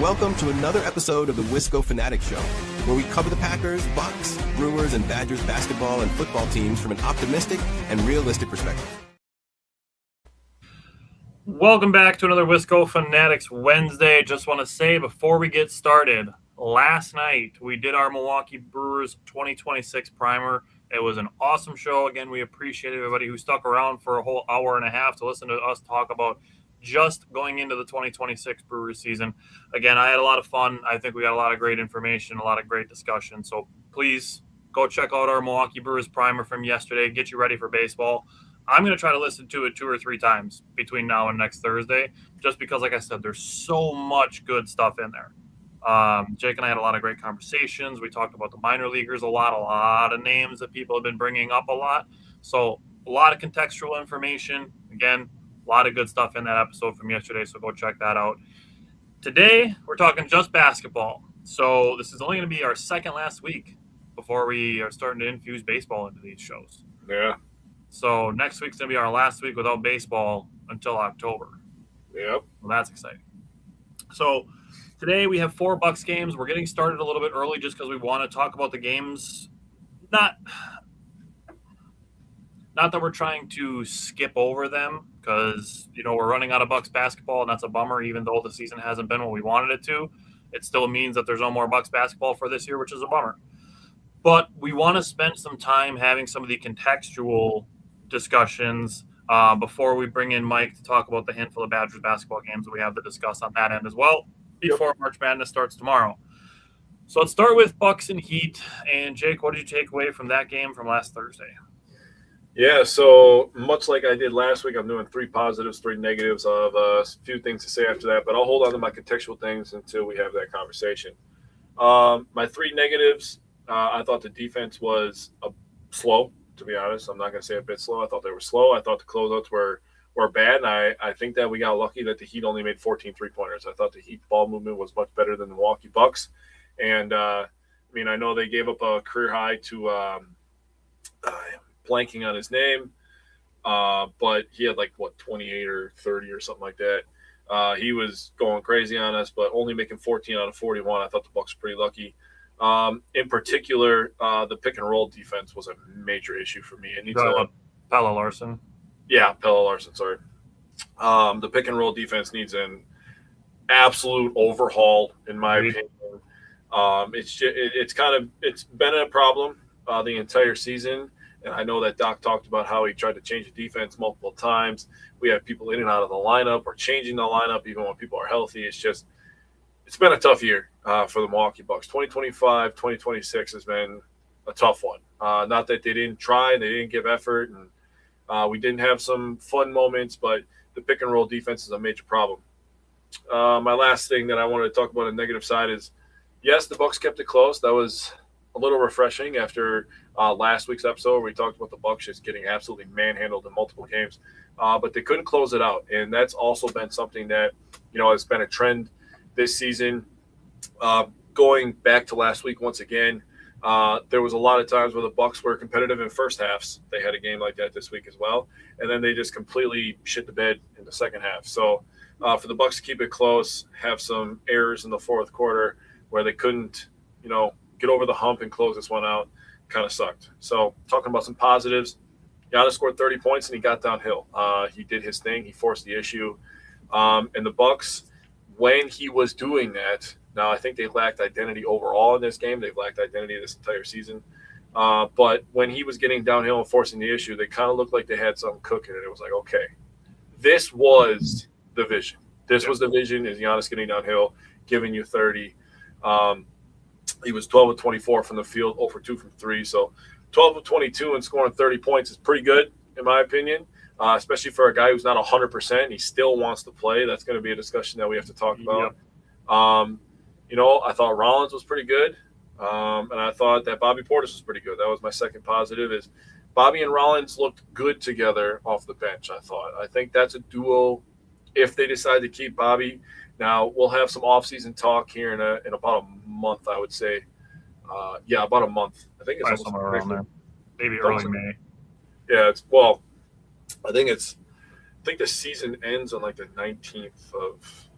Welcome to another episode of the Wisco Fanatics Show, where we cover the Packers, Bucks, Brewers, and Badgers basketball and football teams from an optimistic and realistic perspective. Welcome back to another Wisco Fanatics Wednesday. Just want to say before we get started, last night we did our Milwaukee Brewers 2026 primer. It was an awesome show. Again, we appreciate everybody who stuck around for a whole hour and a half to listen to us talk about just going into the 2026 Brewers season. Again, I had a lot of fun. I think we got a lot of great information, a lot of great discussion. So please go check out our Milwaukee Brewers primer from yesterday. Get you ready for baseball. I'm going to try to listen to it 2 or 3 times between now and next Thursday, just because, like I said, there's so much good stuff in there. Jake and I had a lot of great conversations. We talked about the minor leaguers a lot of names that people have been bringing up a lot. So a lot of contextual information. Again, a lot of good stuff in that episode from yesterday, so go check that out. Today, we're talking just basketball. So this is only going to be our second last week before we are starting to infuse baseball into these shows. Yeah. So next week's going to be our last week without baseball until October. Yep. Well, that's exciting. So today we have 4 Bucks games. We're getting started a little bit early just because we want to talk about the games. Not that we're trying to skip over them because, we're running out of Bucks basketball, and that's a bummer. Even though the season hasn't been what we wanted it to, it still means that there's no more Bucks basketball for this year, which is a bummer. But we want to spend some time having some of the contextual discussions before we bring in Mike to talk about the handful of Badgers basketball games that we have to discuss on that end as well before March Madness starts tomorrow. So let's start with Bucks and Heat. And Jake, what did you take away from that game from last Thursday? Yeah, so much like I did last week, I'm doing 3 positives, 3 negatives. I'll have a few things to say after that, but I'll hold on to my contextual things until we have that conversation. My 3 negatives, I thought the defense was slow, to be honest. I'm not going to say a bit slow. I thought they were slow. I thought the closeouts were bad, and I think that we got lucky that the Heat only made 14 three-pointers. I thought the Heat ball movement was much better than the Milwaukee Bucks. And, I know they gave up a career high to blanking on his name, but he had 28 or 30 or something like that. He was going crazy on us, but only making 14 out of 41. I thought the Bucks were pretty lucky. In particular, the pick and roll defense was a major issue for me. It needs Pelle Larsson. Yeah, Pelle Larsson. Sorry. The pick and roll defense needs an absolute overhaul, in my opinion. It's been a problem the entire season. And I know that Doc talked about how he tried to change the defense multiple times. We have people in and out of the lineup or changing the lineup even when people are healthy. It's been a tough year for the Milwaukee Bucks. 2025, 2026 has been a tough one. Not that they didn't try, they didn't give effort, and we didn't have some fun moments, but the pick and roll defense is a major problem. My last thing that I wanted to talk about on the negative side is, yes, the Bucks kept it close. That was a little refreshing after last week's episode where we talked about the Bucks just getting absolutely manhandled in multiple games. But they couldn't close it out. And that's also been something that, has been a trend this season. Going back to last week once again, there was a lot of times where the Bucks were competitive in first halves. They had a game like that this week as well. And then they just completely shit the bed in the second half. So for the Bucks to keep it close, have some errors in the fourth quarter where they couldn't, get over the hump and close this one out, kind of sucked. So talking about some positives, Giannis scored 30 points and he got downhill. He did his thing. He forced the issue. And the Bucks, when he was doing that, now I think they lacked identity overall in this game. They've lacked identity this entire season. But when he was getting downhill and forcing the issue, they kind of looked like they had something cooking. And it was like, okay, this was the vision. This was the vision, is Giannis getting downhill, giving you 30. He was 12 of 24 from the field, 0 for 2 from 3. So 12 of 22 and scoring 30 points is pretty good, in my opinion, especially for a guy who's not 100%. He still wants to play. That's going to be a discussion that we have to talk about. Yep. I thought Rollins was pretty good, and I thought that Bobby Portis was pretty good. That was my second positive, is Bobby and Rollins looked good together off the bench, I thought. I think that's a duo if they decide to keep Bobby. Now, we'll have some offseason talk here in about a month, I would say. About a month. I think it's somewhere around there. Maybe early May. Yeah, I think the season ends on the 19th of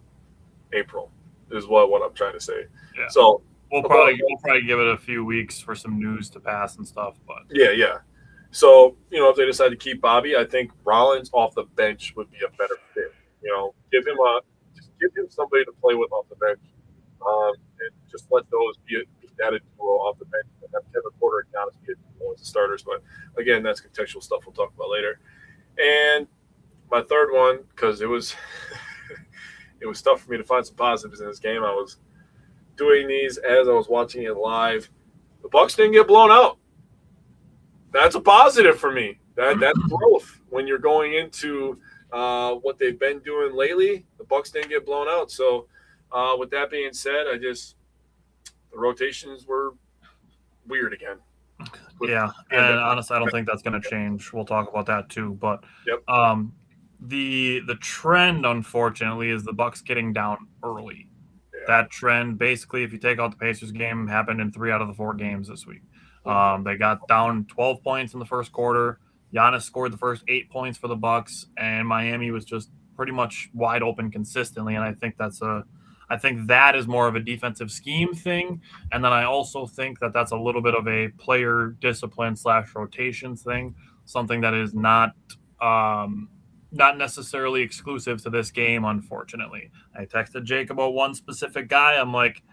April. is what I'm trying to say. Yeah. So we'll probably give it a few weeks for some news to pass and stuff. But yeah. So, if they decide to keep Bobby, I think Rollins off the bench would be a better fit. Give him somebody to play with off the bench, and just let those be added duo off the bench, and have Kevin Porter and Giannis be a duo as the starters. But again, that's contextual stuff we'll talk about later. And my third one, because it was it was tough for me to find some positives in this game. I was doing these as I was watching it live. The Bucks didn't get blown out. That's a positive for me. That's growth when you're going into what they've been doing lately. The Bucks didn't get blown out. So with that being said, the rotations were weird again. Yeah, and honestly, I don't think that's going to change. We'll talk about that too. But yep. The trend, unfortunately, is the Bucks getting down early. Yeah. That trend, basically, if you take out the Pacers game, happened in 3 out of the 4 games this week. They got down 12 points in the first quarter. Giannis scored the first 8 points for the Bucks, and Miami was just pretty much wide open consistently. And I think that is more of a defensive scheme thing. And then I also think that that's a little bit of a player discipline / rotations thing, something that is not necessarily exclusive to this game, unfortunately. I texted Jake about one specific guy. I'm like,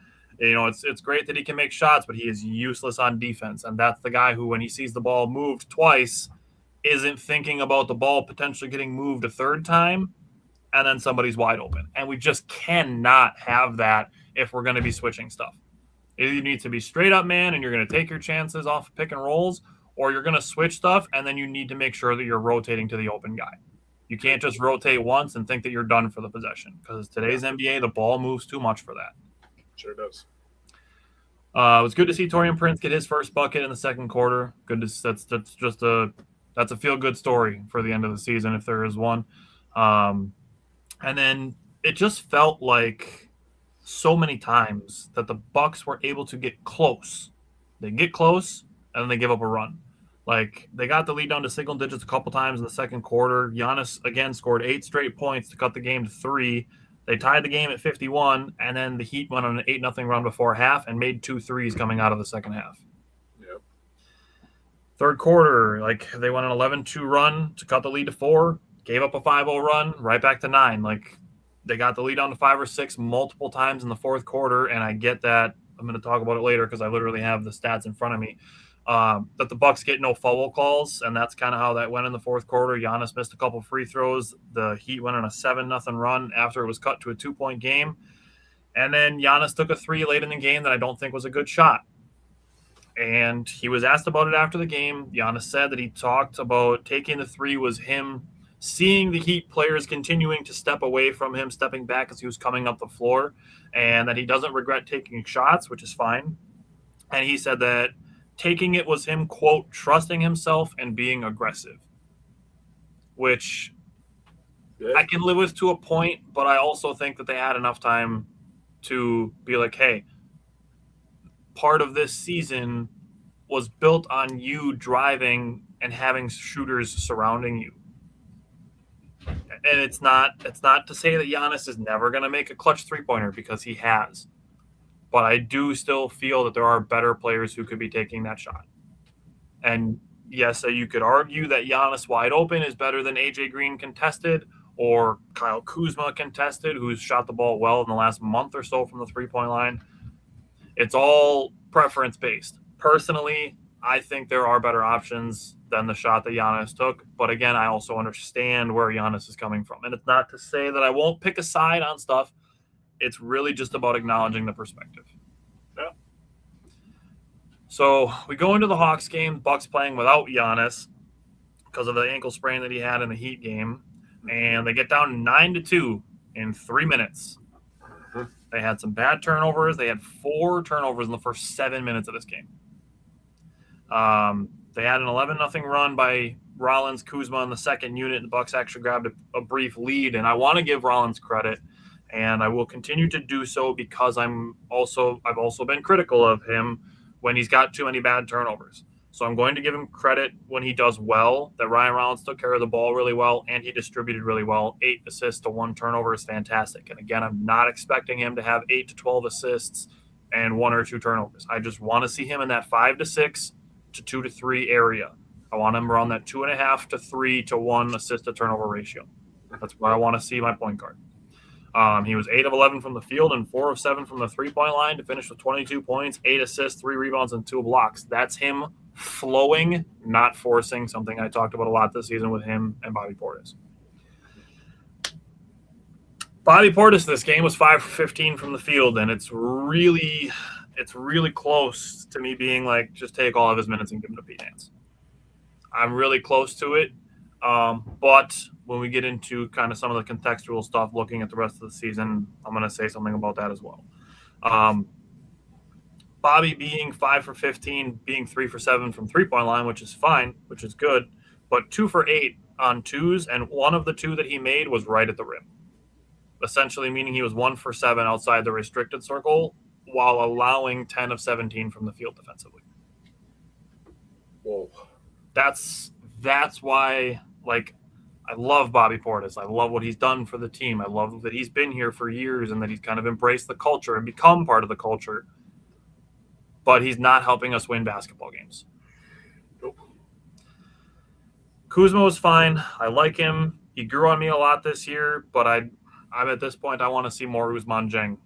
it's great that he can make shots, but he is useless on defense. And that's the guy who, when he sees the ball moved twice, isn't thinking about the ball potentially getting moved a third time, and then somebody's wide open. And we just cannot have that if we're going to be switching stuff. Either you need to be straight up man and you're going to take your chances off pick and rolls, or you're going to switch stuff, and then you need to make sure that you're rotating to the open guy. You can't just rotate once and think that you're done for the possession, because today's NBA, the ball moves too much for that. Sure does. It was good to see Taurean Prince get his first bucket in the second quarter. That's a feel-good story for the end of the season, if there is one. And then it just felt like so many times that the Bucks were able to get close. They get close, and then they give up a run. Like, they got the lead down to single digits a couple times in the second quarter. Giannis, again, scored 8 straight points to cut the game to 3. They tied the game at 51, and then the Heat went on an 8-0 run before half and made 2 threes coming out of the second half. Yep. Third quarter, they went an 11-2 run to cut the lead to 4, gave up a 5-0 run, right back to 9. They got the lead down to 5 or 6 multiple times in the fourth quarter, and I get that. I'm going to talk about it later because I literally have the stats in front of me. That the Bucks get no foul calls, and that's kind of how that went in the fourth quarter. Giannis missed a couple free throws. The Heat went on a 7-0 run after it was cut to a 2-point game. And then Giannis took a 3 late in the game that I don't think was a good shot. And he was asked about it after the game. Giannis said that he talked about taking the 3 was him seeing the Heat players continuing to step away from him, stepping back as he was coming up the floor, and that he doesn't regret taking shots, which is fine. And he said that taking it was him, quote, trusting himself and being aggressive, which I can live with to a point, but I also think that they had enough time to be like, hey, part of this season was built on you driving and having shooters surrounding you. And it's not to say that Giannis is never going to make a clutch three-pointer, because he has. But I do still feel that there are better players who could be taking that shot. And yes, you could argue that Giannis wide open is better than AJ Green contested, or Kyle Kuzma contested, who's shot the ball well in the last month or so from the three-point line. It's all preference-based. Personally, I think there are better options than the shot that Giannis took. But again, I also understand where Giannis is coming from. And it's not to say that I won't pick a side on stuff. It's really just about acknowledging the perspective. Yeah. So we go into the Hawks game, Bucks playing without Giannis because of the ankle sprain that he had in the Heat game. And they get down 9-2 in 3 minutes. Mm-hmm. They had some bad turnovers. They had 4 turnovers in the first 7 minutes of this game. They had an 11-0 run by Rollins, Kuzma in the second unit. The Bucks actually grabbed a brief lead, and I want to give Rollins credit. And I will continue to do so because I've also been critical of him when he's got too many bad turnovers. So I'm going to give him credit when he does well, that Ryan Rollins took care of the ball really well and he distributed really well. 8 assists to 1 turnover is fantastic. And again, I'm not expecting him to have 8 to 12 assists and 1 or 2 turnovers. I just want to see him in that 5 to 6 to 2 to 3 area. I want him around that 2.5 to 3 to 1 assist to turnover ratio. That's where I want to see my point guard. He was 8 of 11 from the field and 4 of 7 from the three-point line to finish with 22 points, 8 assists, 3 rebounds, and 2 blocks. That's him flowing, not forcing, something I talked about a lot this season with him and Bobby Portis. Bobby Portis this game was 5 for 15 from the field, and it's really close to me being like, just take all of his minutes and give him to Pete Nance. I'm really close to it, but when we get into kind of some of the contextual stuff, looking at the rest of the season, I'm going to say something about that as well. Bobby being 5 for 15, being 3 for 7 from three-point line, which is fine, which is good, but 2 for 8 on twos, and one of the 2 that he made was right at the rim. Essentially meaning he was 1 for 7 outside the restricted circle while allowing 10 of 17 from the field defensively. Whoa. That's why, like, I love Bobby Portis. I love what he's done for the team. I love that he's been here for years and that he's kind of embraced the culture and become part of the culture. But he's not helping us win basketball games. Nope. Kuzma was fine. I like him. He grew on me a lot this year, but I'm at this point, I want to see more Ousmane Dieng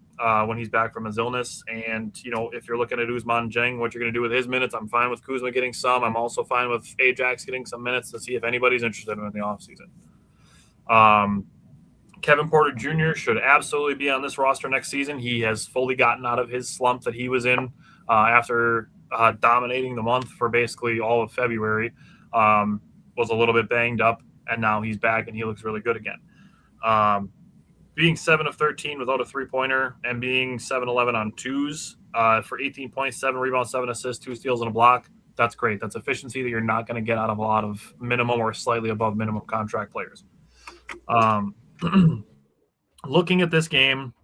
when he's back from his illness. And, you know, if you're looking at Ousmane Dieng, what you're going to do with his minutes, I'm fine with Kuzma getting some. I'm also fine with Ajax getting some minutes to see if anybody's interested in the offseason. Kevin Porter Jr. should absolutely be on this roster next season. He has fully gotten out of his slump that he was in after dominating the month for basically all of February. Was a little bit banged up, and now he's back, and he looks really good again. Being 7 of 13 without a three-pointer and being 7-11 on twos for 18 points, 7 rebounds, 7 assists, 2 steals, and a block, that's great. That's efficiency that you're not going to get out of a lot of minimum or slightly above minimum contract players. Looking at this game,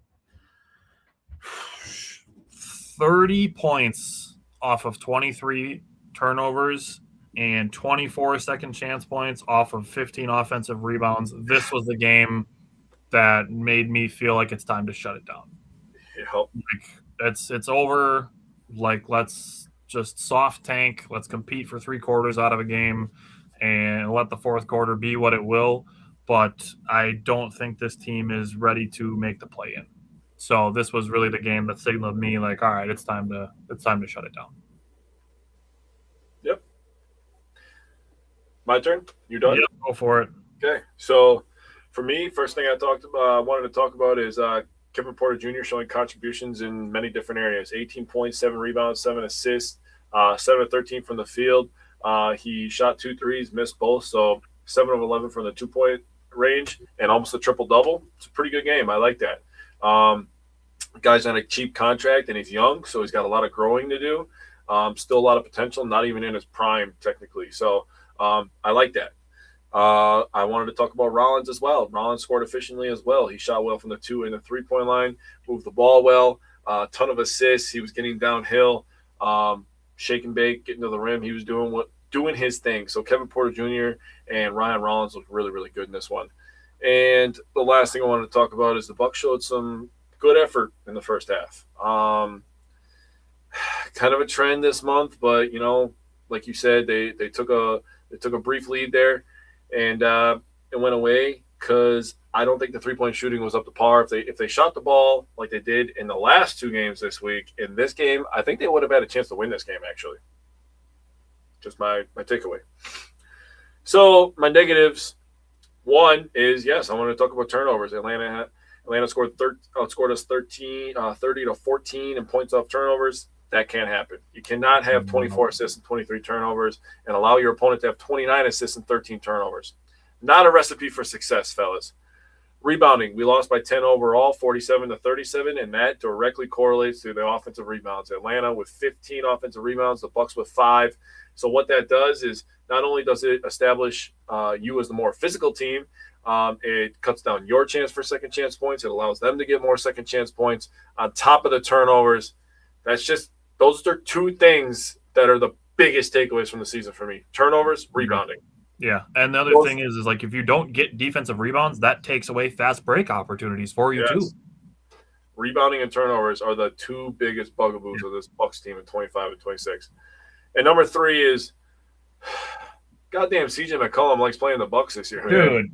30 points off of 23 turnovers and 24 second chance points off of 15 offensive rebounds. This was the game that made me feel like it's time to shut it down. Yep. Like, it's over. Like, let's just soft tank. Let's compete for 3 quarters out of a game and let the fourth quarter be what it will. But I don't think this team is ready to make the play-in. So this was really the game that signaled me, like, all right, it's time to shut it down. Yep. My turn? You done? Yep, go for it. Okay. So for me, first thing I wanted to talk about is Kevin Porter Jr. showing contributions in many different areas. 18 points, 7 rebounds, 7 assists, 7 of 13 from the field. He shot 2 threes, missed both, so 7 of 11 from the 2-point range and almost a triple-double. It's a pretty good game. I like that. Guy's on a cheap contract, and he's young, so he's got a lot of growing to do. Still a lot of potential, not even in his prime technically. So I like that. I wanted to talk about Rollins as well. Rollins scored efficiently as well. He shot well from the 2 and the 3-point line, moved the ball well, a ton of assists. He was getting downhill, shake and bake, getting to the rim. He was doing his thing. So Kevin Porter Jr. and Ryan Rollins looked really, really good in this one. And the last thing I wanted to talk about is the Bucks showed some good effort in the first half. Kind of a trend this month, but, you know, like you said, they took a brief lead there, and it went away because I don't think the 3-point shooting was up to par. If they shot the ball like they did in the last 2 games this week, in this game, I think they would have had a chance to win this game, actually. Just my takeaway. So my negatives, one is, yes, I want to talk about turnovers. Atlanta outscored us 30 to 14 in points off turnovers. That can't happen. You cannot have 24 assists and 23 turnovers and allow your opponent to have 29 assists and 13 turnovers. Not a recipe for success, fellas. Rebounding, we lost by 10 overall, 47 to 37, and that directly correlates to the offensive rebounds. Atlanta with 15 offensive rebounds, the Bucks with 5. So what that does is not only does it establish you as the more physical team, it cuts down your chance for second chance points. It allows them to get more second chance points on top of the turnovers. Those are 2 things that are the biggest takeaways from the season for me. Turnovers, rebounding. Yeah, and the other thing is like if you don't get defensive rebounds, that takes away fast break opportunities for you too. Rebounding and turnovers are the two biggest bugaboos of this Bucks team in 25 and 26. And number 3 is, goddamn, CJ McCollum likes playing the Bucks this year. Dude. Man.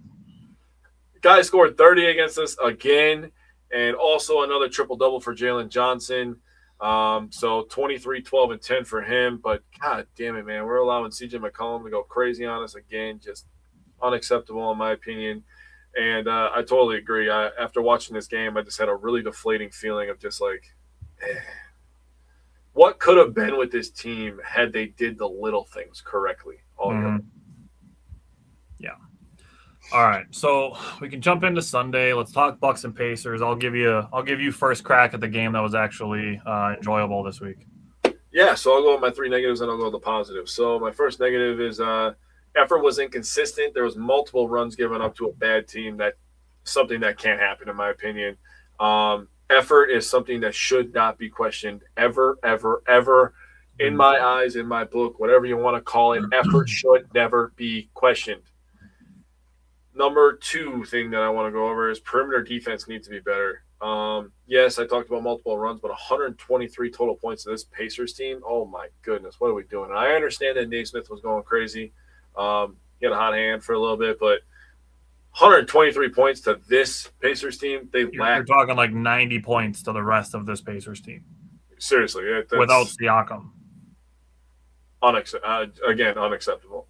Guy scored 30 against us again, and also another triple-double for Jalen Johnson. So 23, 12, and 10 for him. But god damn it, man, we're allowing CJ McCollum to go crazy on us again. Just unacceptable in my opinion. And I totally agree. After watching this game, I just had a really deflating feeling of just like, what could have been with this team had they did the little things correctly all year. Yeah. All right, so we can jump into Sunday. Let's talk Bucks and Pacers. I'll give you first crack at the game that was actually enjoyable this week. Yeah, so I'll go with my 3 negatives and I'll go with the positives. So my first negative is effort was inconsistent. There was multiple runs given up to a bad team. That something that can't happen in my opinion. Effort is something that should not be questioned ever, ever, ever. In my eyes, in my book, whatever you want to call it, effort should never be questioned. Number 2 thing that I want to go over is perimeter defense needs to be better. Yes, I talked about multiple runs, but 123 total points to this Pacers team. Oh, my goodness. What are we doing? And I understand that Naismith was going crazy. He had a hot hand for a little bit, but 123 points to this Pacers team, You're talking like 90 points to the rest of this Pacers team. Seriously. Without Siakam. Again, unacceptable.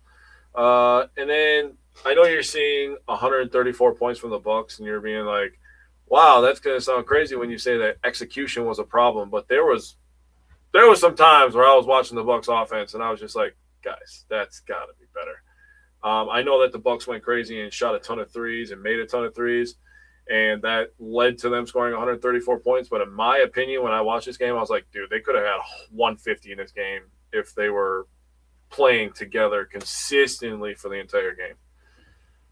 And then I know you're seeing 134 points from the Bucks, and you're being like, wow, that's going to sound crazy when you say that execution was a problem. But there was some times where I was watching the Bucks offense, and I was just like, guys, that's got to be better. I know that the Bucks went crazy and shot a ton of threes and made a ton of threes, and that led to them scoring 134 points. But in my opinion, when I watched this game, I was like, dude, they could have had 150 in this game if they were playing together consistently for the entire game.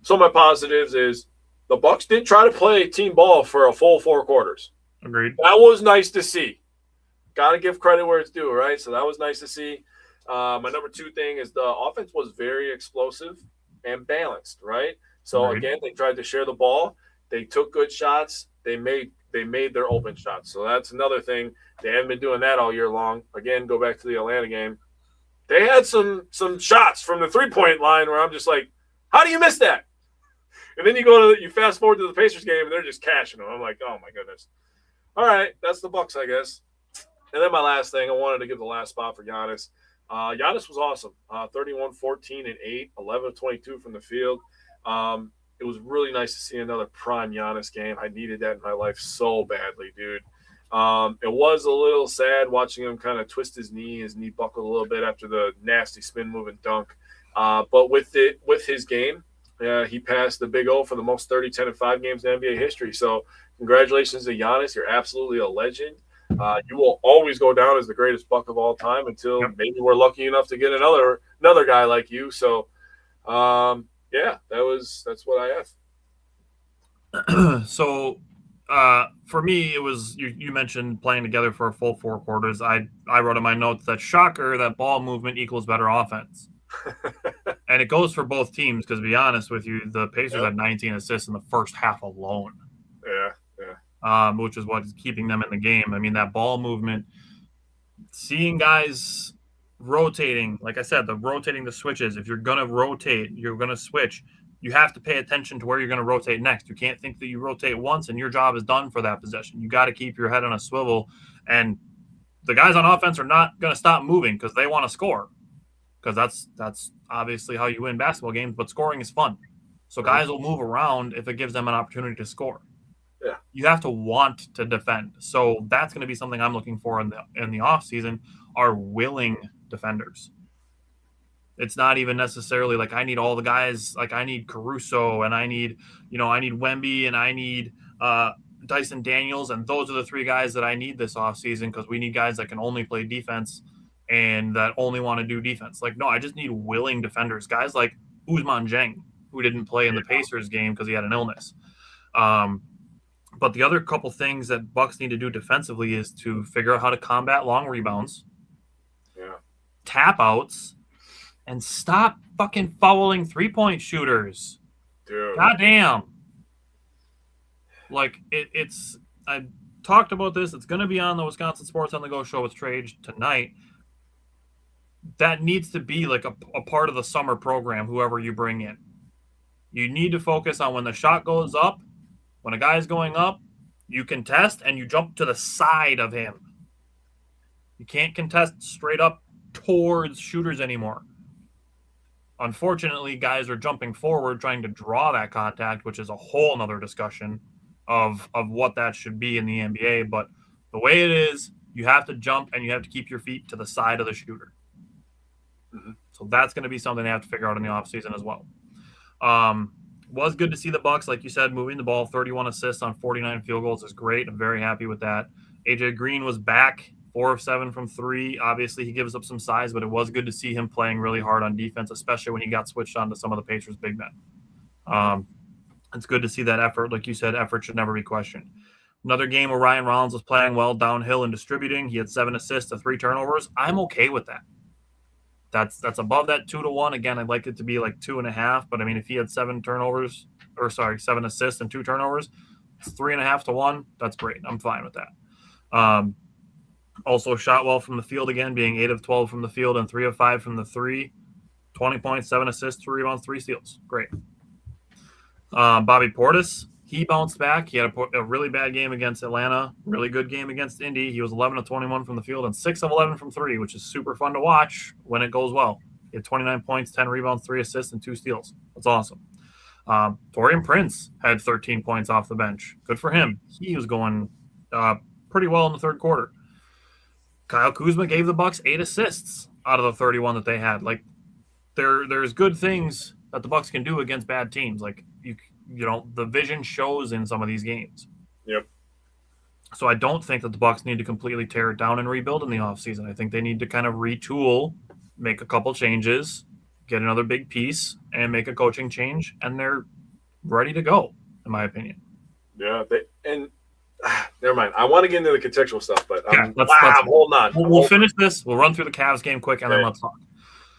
So my positives is the Bucks did try to play team ball for a full 4 quarters. Agreed. That was nice to see. Got to give credit where it's due, right? So that was nice to see. My number 2 thing is the offense was very explosive and balanced, right? So again, they tried to share the ball. They took good shots. They made their open shots. So that's another thing. They haven't been doing that all year long. Again, go back to the Atlanta game. They had some shots from the 3-point line where I'm just like, how do you miss that? And then you fast forward to the Pacers game and they're just cashing them. I'm like, oh my goodness. All right, that's the Bucks, I guess. And then my last thing, I wanted to give the last spot for Giannis. Giannis was awesome. 31, 14, and 8, 11 of 22 from the field. It was really nice to see another prime Giannis game. I needed that in my life so badly, dude. It was a little sad watching him kind of twist his knee. His knee buckled a little bit after the nasty spin move and dunk. But with his game, he passed the Big O for the most 30, 10, and 5 games in NBA history. So congratulations to Giannis. You're absolutely a legend. You will always go down as the greatest Buck of all time until maybe we're lucky enough to get another guy like you. So, that's what I have. So, for me, it was you mentioned playing together for a full 4 quarters. I wrote in my notes that shocker that ball movement equals better offense. And it goes for both teams because, to be honest with you, the Pacers had 19 assists in the first half alone. Which is what's keeping them in the game. I mean, that ball movement, seeing guys rotating, like I said, rotating the switches. If you're going to rotate, you're going to switch, you have to pay attention to where you're going to rotate next. You can't think that you rotate once and your job is done for that possession. You got to keep your head on a swivel. And the guys on offense are not going to stop moving because they want to score. Because that's obviously how you win basketball games, but scoring is fun. So guys will move around if it gives them an opportunity to score. Yeah. You have to want to defend. So that's going to be something I'm looking for in the offseason are willing defenders. It's not even necessarily like I need all the guys, like I need Caruso and I need Wemby and I need Dyson Daniels, and those are the 3 guys that I need this offseason because we need guys that can only play defense and that only want to do defense. Like, no, I just need willing defenders. Guys like Ousmane Dieng, who didn't play in the Pacers game because he had an illness. But the other couple things that Bucks need to do defensively is to figure out how to combat long rebounds. tap outs and stop fucking fouling 3-point shooters. Dude. Goddamn. Like, it's I talked about this. It's going to be on the Wisconsin Sports on the Go show with Trage tonight. That needs to be like a part of the summer program, whoever you bring in. You need to focus on when the shot goes up, when a guy's going up, you contest and you jump to the side of him. You can't contest straight up towards shooters anymore. Unfortunately, guys are jumping forward trying to draw that contact, which is a whole nother discussion of what that should be in the NBA. But the way it is, you have to jump and you have to keep your feet to the side of the shooter. Mm-hmm. So that's going to be something they have to figure out in the offseason as well. Was good to see the Bucks, like you said, moving the ball. 31 assists on 49 field goals is great. I'm very happy with that. AJ Green was back, 4 of 7 from 3. Obviously, he gives up some size, but it was good to see him playing really hard on defense, especially when he got switched on to some of the Pacers' big men. It's good to see that effort. Like you said, effort should never be questioned. Another game where Ryan Rollins was playing well downhill and distributing. He had 7 assists to 3 turnovers. I'm okay with that. That's above that 2-1. Again, I'd like it to be like 2.5. But I mean, if he had 7 assists and 2 turnovers, it's 3.5 to 1. That's great. I'm fine with that. Also shot well from the field again, being 8 of 12 from the field and 3 of 5 from the 3. 20 points, 7 assists, 2 rebounds, 3 steals. Great. Bobby Portis, he bounced back. He had a really bad game against Atlanta, really good game against Indy. He was 11 of 21 from the field and 6 of 11 from 3, which is super fun to watch when it goes well. He had 29 points, 10 rebounds, 3 assists, and 2 steals. That's awesome. Taurean Prince had 13 points off the bench. Good for him. He was going pretty well in the third quarter. Kyle Kuzma gave the Bucks 8 assists out of the 31 that they had. Like, there's good things that the Bucks can do against bad teams. Like, you know, the vision shows in some of these games. Yep. So I don't think that the Bucks need to completely tear it down and rebuild in the offseason. I think they need to kind of retool, make a couple changes, get another big piece, and make a coaching change, and they're ready to go, in my opinion. Yeah, never mind. I want to get into the contextual stuff, but I'm holding on. We'll finish this. We'll run through the Cavs game quick, and then let's talk.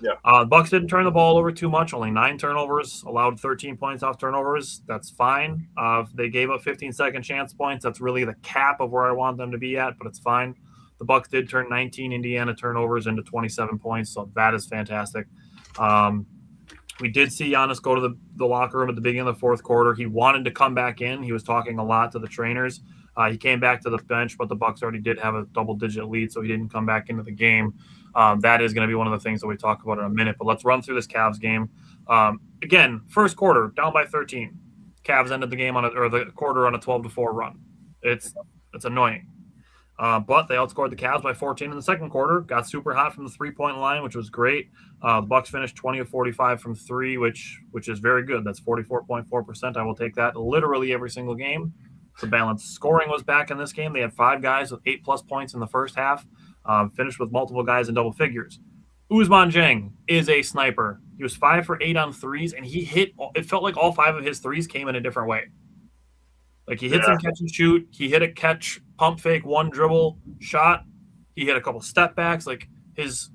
Yeah. The Bucks didn't turn the ball over too much, only 9 turnovers, allowed 13 points off turnovers. That's fine. They gave up 15-second chance points. That's really the cap of where I want them to be at, but it's fine. The Bucks did turn 19 Indiana turnovers into 27 points, so that is fantastic. We did see Giannis go to the locker room at the beginning of the fourth quarter. He wanted to come back in. He was talking a lot to the trainers. He came back to the bench, but the Bucks already did have a double-digit lead, so he didn't come back into the game. That is going to be one of the things that we talk about in a minute. But let's run through this Cavs game. Again, first quarter, down by 13. Cavs ended the game the quarter on a 12-4 run. It's annoying. But they outscored the Cavs by 14 in the second quarter. Got super hot from the three-point line, which was great. The Bucks finished 20 of 45 from 3, which is very good. That's 44.4%. I will take that literally every single game. The balanced scoring was back in this game. They had 5 guys with 8+ points in the first half. Finished with multiple guys in double figures. Ousmane Dieng is a sniper. He was 5 for 8 on threes, and he hit. It felt like all 5 of his threes came in a different way. Like, he hit some catch and shoot. He hit a catch, pump fake, 1 dribble shot. He hit a couple step backs. Like, his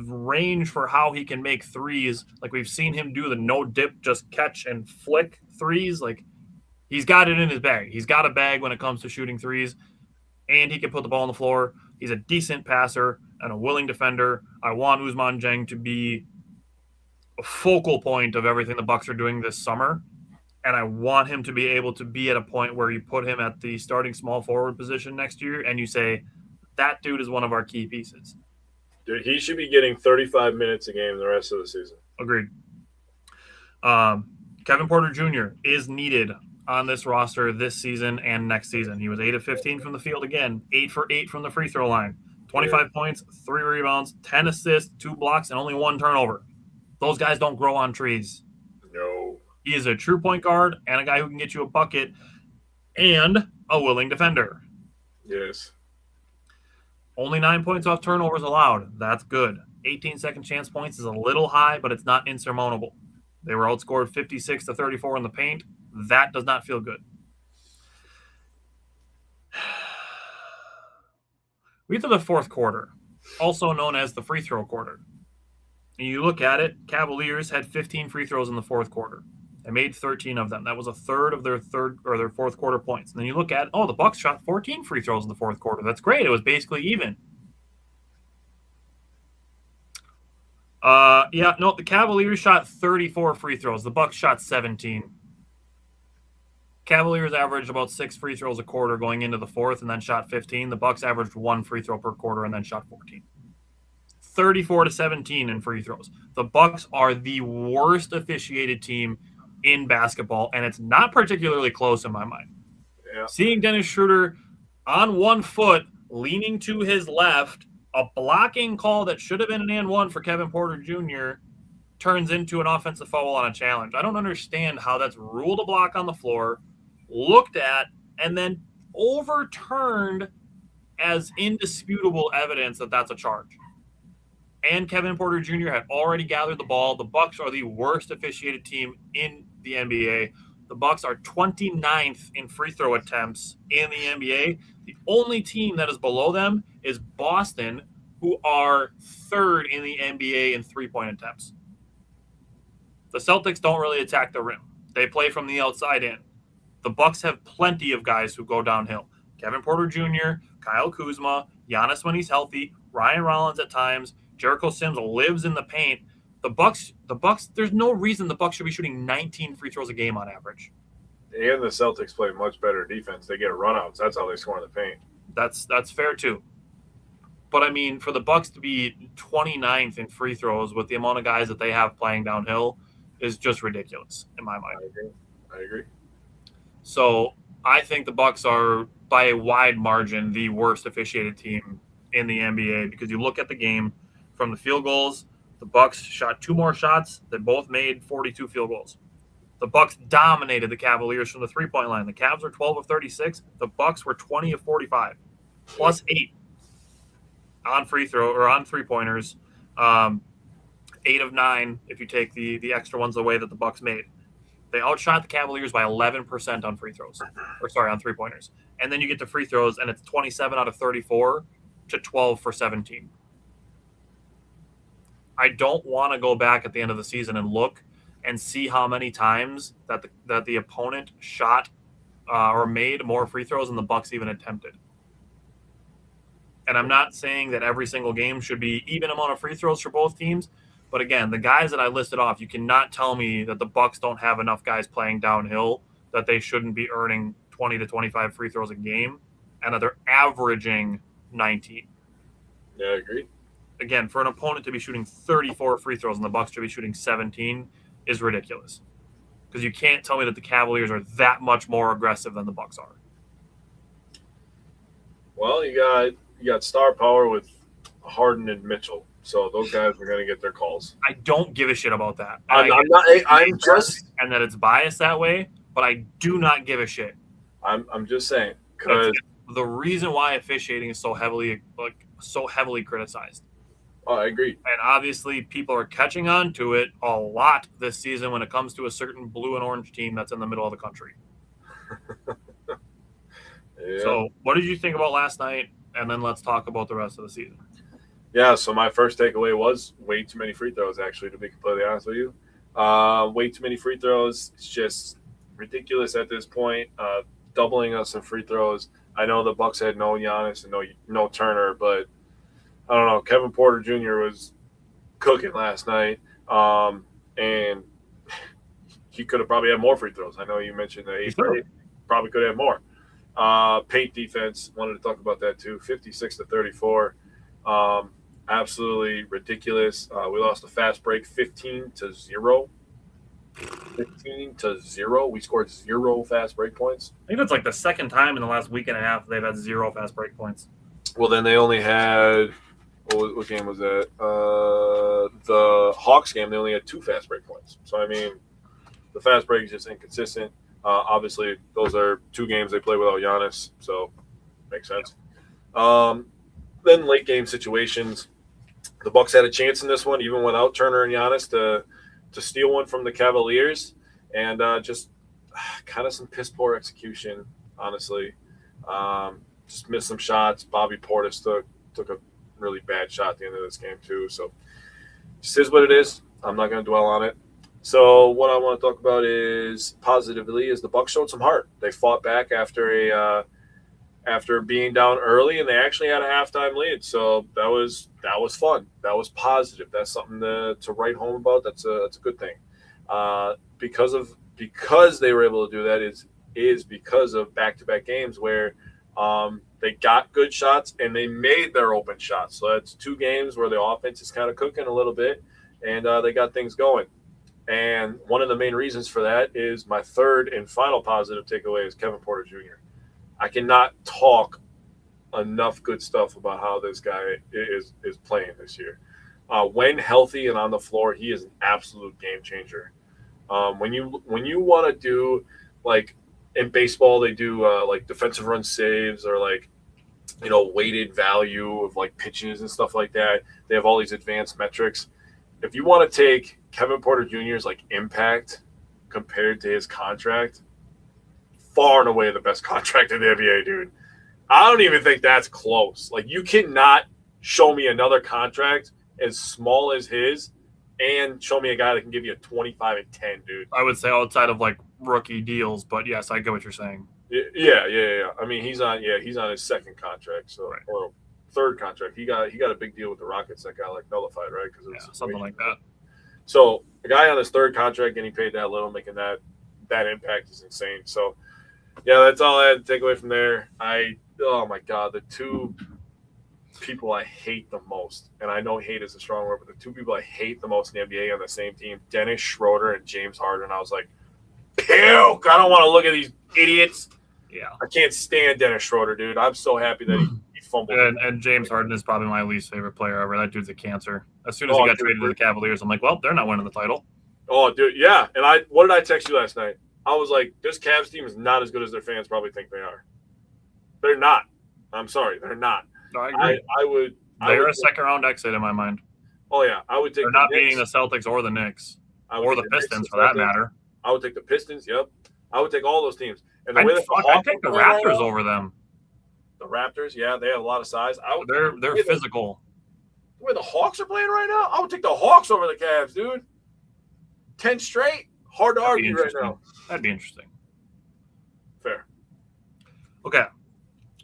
range for how he can make threes, like we've seen him do the no dip, just catch and flick threes. Like, he's got it in his bag. He's got a bag when it comes to shooting threes, and he can put the ball on the floor. He's a decent passer and a willing defender. I want Ousmane Dieng to be a focal point of everything the Bucks are doing this summer, and I want him to be able to be at a point where you put him at the starting small forward position next year, and you say, that dude is one of our key pieces. Dude, he should be getting 35 minutes a game the rest of the season. Agreed. Kevin Porter Jr. is needed on this roster this season and next season. He was 8 of 15 from the field again, 8 for 8 from the free throw line, 25 points, 3 rebounds, 10 assists, 2 blocks, and only 1 turnover. Those guys don't grow on trees. No. He is a true point guard and a guy who can get you a bucket and a willing defender. Yes. Only 9 points off turnovers allowed. That's good. 18-second chance points is a little high, but it's not insurmountable. They were outscored 56-34 in the paint. That does not feel good. We get to the fourth quarter. also known as the free throw quarter. And you look at it, Cavaliers had 15 free throws in the fourth quarter. They made 13 of them. That was a third of their fourth quarter points. And then you look at, the Bucks shot 14 free throws in the fourth quarter. That's great. It was basically even. The Cavaliers shot 34 free throws. The Bucks shot 17. Cavaliers averaged about 6 free throws a quarter going into the fourth and then shot 15. The Bucks averaged 1 free throw per quarter and then shot 14. 34-17 in free throws. The Bucks are the worst officiated team in basketball, and it's not particularly close in my mind. Yeah. Seeing Dennis Schroeder on one foot, leaning to his left, a blocking call that should have been an and one for Kevin Porter Jr. turns into an offensive foul on a challenge. I don't understand how that's ruled a block on the floor, looked at, and then overturned as indisputable evidence that that's a charge. And Kevin Porter Jr. had already gathered the ball. The Bucks are the worst officiated team in the NBA. The Bucks are 29th in free throw attempts in the NBA. The only team that is below them is Boston, who are third in the NBA in three-point attempts. The Celtics don't really attack the rim. They play from the outside in. The Bucks have plenty of guys who go downhill. Kevin Porter Jr., Kyle Kuzma, Giannis when he's healthy, Ryan Rollins at times, Jericho Sims lives in the paint. The Bucks, there's no reason the Bucks should be shooting 19 free throws a game on average. And the Celtics play much better defense. They get runouts. That's how they score in the paint. That's fair too. But I mean, for the Bucks to be 29th in free throws with the amount of guys that they have playing downhill is just ridiculous in my mind. I agree. So I think the Bucks are by a wide margin the worst officiated team in the NBA because you look at the game from the field goals. The Bucks shot 2 more shots. They both made 42 field goals. The Bucks dominated the Cavaliers from the three-point line. The Cavs were 12 of 36. The Bucks were 20 of 45, plus 8 on free throw or on three-pointers. 8 of 9 if you take the extra ones away that the Bucks made. They outshot the Cavaliers by 11% on free throws, on three-pointers. And then you get to free throws, and it's 27 out of 34 to 12 for 17. I don't want to go back at the end of the season and look and see how many times that the opponent shot or made more free throws than the Bucks even attempted. And I'm not saying that every single game should be even amount of free throws for both teams, but again, the guys that I listed off, you cannot tell me that the Bucks don't have enough guys playing downhill that they shouldn't be earning 20 to 25 free throws a game, and that they're averaging 19. Yeah, I agree. Again, for an opponent to be shooting 34 free throws and the Bucks to be shooting 17 is ridiculous. Because you can't tell me that the Cavaliers are that much more aggressive than the Bucks are. Well, you got star power with Harden and Mitchell, so those guys are going to get their calls. I don't give a shit about that. I'm that it's biased that way, but I do not give a shit. I'm just saying because the reason why officiating is so heavily criticized. Oh, I agree. And obviously, people are catching on to it a lot this season when it comes to a certain blue and orange team that's in the middle of the country. Yeah. So, what did you think about last night? And then let's talk about the rest of the season. Yeah, so my first takeaway was way too many free throws, actually, to be completely honest with you. Way too many free throws. It's just ridiculous at this point. Doubling us in free throws. I know the Bucks had no Giannis and no Turner, but I don't know. Kevin Porter Jr. was cooking last night, and he could have probably had more free throws. I know you mentioned the 8 for 8. Probably could have had more. Paint defense, wanted to talk about that too. 56 to 34. Absolutely ridiculous. We lost a fast break 15-0. 15-0. We scored 0 fast break points. I think that's like the second time in the last week and a half they've had 0 fast break points. Well, then they only had what game was that? The Hawks game, they only had 2 fast break points. So, I mean, the fast break is just inconsistent. Obviously, those are 2 games they play without Giannis, so makes sense. Then late game situations, the Bucks had a chance in this one, even without Turner and Giannis, to steal one from the Cavaliers, and just kind of some piss poor execution, honestly. Just missed some shots. Bobby Portis took a really bad shot at the end of this game too. So just is what it is. I'm not going to dwell on it. So what I want to talk about is positively is the Bucks showed some heart. They fought back after being down early, and they actually had a halftime lead. So that was fun. That was positive. That's something to write home about. That's a good thing. Because they were able to do that is because of back-to-back games where they got good shots and they made their open shots. So that's 2 games where the offense is kind of cooking a little bit, and they got things going. And one of the main reasons for that is my third and final positive takeaway is Kevin Porter Jr. I cannot talk enough good stuff about how this guy is playing this year. When healthy and on the floor, he is an absolute game changer. When you want to do, like in baseball, they do like defensive run saves or like, weighted value of like pitches and stuff like that. They have all these advanced metrics. If you want to take Kevin Porter Jr.'s like impact compared to his contract, far and away the best contract in the NBA, dude. I don't even think that's close. Like, you cannot show me another contract as small as his and show me a guy that can give you a 25 and 10, dude. I would say outside of like rookie deals, but yes, I get what you're saying. Yeah. I mean, he's on his second contract, so right. Or third contract. He got a big deal with the Rockets that got like nullified, right? Because something like that. So the guy on his third contract getting paid that little, making that impact is insane. So yeah, that's all I had to take away from there. Oh my God, the 2 people I hate the most, and I know hate is a strong word, but the 2 people I hate the most in the NBA on the same team, Dennis Schroeder and James Harden. I was like, puke! I don't want to look at these idiots. Yeah. I can't stand Dennis Schroeder, dude. I'm so happy that he fumbled. And James Harden is probably my least favorite player ever. That dude's a cancer. As soon as he got traded to the Cavaliers, I'm like, well, they're not winning the title. Oh, dude, yeah. And what did I text you last night? I was like, this Cavs team is not as good as their fans probably think they are. They're not. I'm sorry, they're not. No, I agree. They're a second-round exit in my mind. Oh, yeah. I would take They're not beating the Celtics or the Knicks. Or the Pistons, for that matter. I would take the Pistons, yep. I would take all those teams. And I'd take the Raptors over them. The Raptors, yeah, they have a lot of size. They're physical. The way the Hawks are playing right now, I would take the Hawks over the Cavs, dude. 10 straight? Hard to argue right now. That'd be interesting. Fair. Okay.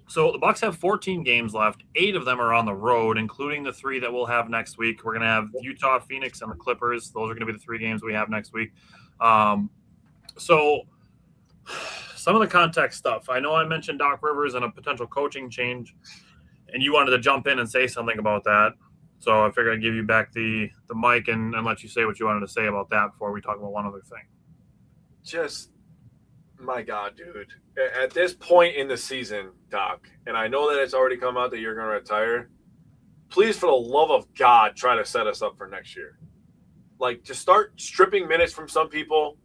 So the Bucks have 14 games left. 8 of them are on the road, including the 3 that we'll have next week. We're going to have Utah, Phoenix, and the Clippers. Those are going to be the 3 games we have next week. So some of the context stuff. I know I mentioned Doc Rivers and a potential coaching change, and you wanted to jump in and say something about that. So I figured I'd give you back the mic and let you say what you wanted to say about that before we talk about one other thing. Just, my God, dude. At this point in the season, Doc, and I know that it's already come out that you're going to retire, please, for the love of God, try to set us up for next year. Like, just start stripping minutes from some people.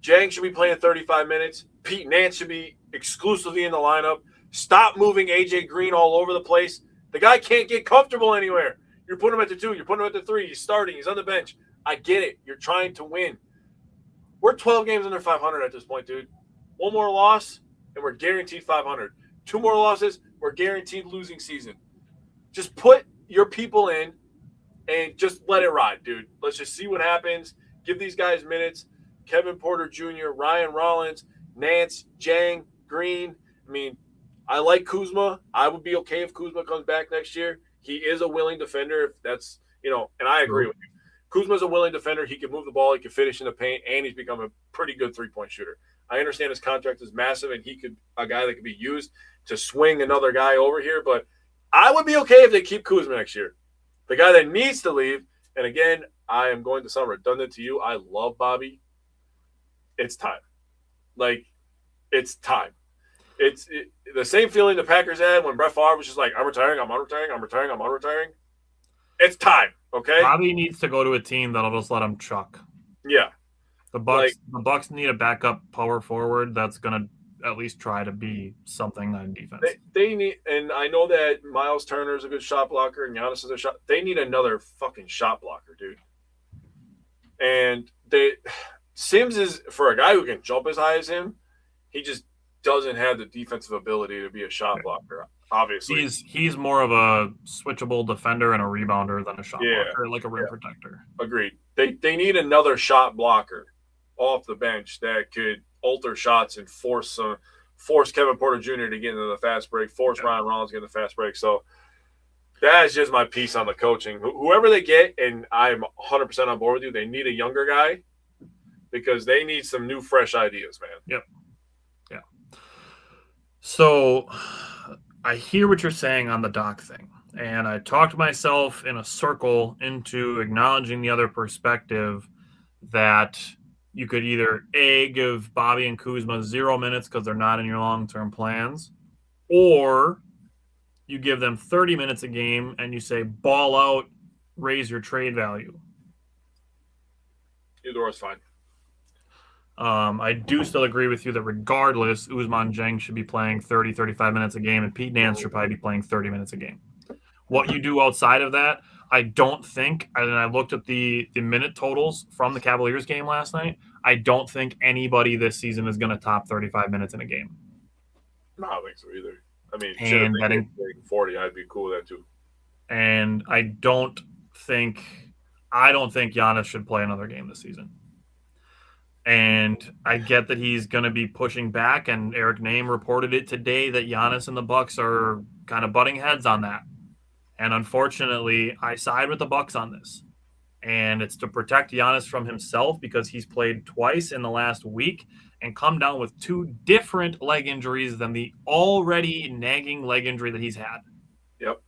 Jang should be playing 35 minutes. Pete Nance should be exclusively in the lineup. Stop moving AJ Green all over the place. The guy can't get comfortable anywhere. You're putting him at the 2. You're putting him at the 3. He's starting. He's on the bench. I get it. You're trying to win. We're 12 games under 500 at this point, dude. 1 more loss, and we're guaranteed 500. 2 more losses, we're guaranteed losing season. Just put your people in and just let it ride, dude. Let's just see what happens. Give these guys minutes. Kevin Porter Jr., Ryan Rollins, Nance, Jang, Green. I mean, I like Kuzma. I would be okay if Kuzma comes back next year. He is a willing defender. If that's, and I agree with you. Kuzma's a willing defender. He can move the ball. He can finish in the paint, and he's become a pretty good three-point shooter. I understand his contract is massive, and a guy that could be used to swing another guy over here. But I would be okay if they keep Kuzma next year. The guy that needs to leave, and again, I am going to sound redundant to you. I love Bobby. It's time. It's time. It's the same feeling the Packers had when Brett Favre was just like, I'm retiring. It's time, okay? Bobby needs to go to a team that'll just let him chuck. Yeah. The Bucks need a backup power forward that's going to at least try to be something on defense. They need, and I know that Miles Turner is a good shot blocker and Giannis is a shot. They need another fucking shot blocker, dude. And Sims is, for a guy who can jump as high as him, he just doesn't have the defensive ability to be a shot blocker. obviously. He's more of a switchable defender and a rebounder than a shot blocker, like a rim protector. Agreed. They need another shot blocker off the bench that could alter shots and force Kevin Porter Jr. to get into the fast break, force Ryan Rollins to get in the fast break. So that is just my piece on the coaching. Whoever they get, and I'm 100% on board with you, they need a younger guy because they need some new, fresh ideas, man. Yep. Yeah. So I hear what you're saying on the Doc thing, and I talked myself in a circle into acknowledging the other perspective that you could either A, give Bobby and Kuzma 0 minutes because they're not in your long-term plans, or you give them 30 minutes a game and you say, ball out, raise your trade value. Either or is fine. I do still agree with you that regardless, Ousmane Dieng should be playing 30, 35 minutes a game, and Pete Nance should probably be playing 30 minutes a game. What you do outside of that, I don't think, and I looked at the minute totals from the Cavaliers game last night, I don't think anybody this season is going to top 35 minutes in a game. No, I don't think so either. I mean, and should have been 40. I'd be cool with that too. And I don't think Giannis should play another game this season. And I get that he's going to be pushing back, and Eric Name reported it today that Giannis and the Bucks are kind of butting heads on that. And unfortunately, I side with the Bucks on this. And it's to protect Giannis from himself because he's played twice in the last week and come down with 2 different leg injuries than the already nagging leg injury that he's had. Yep.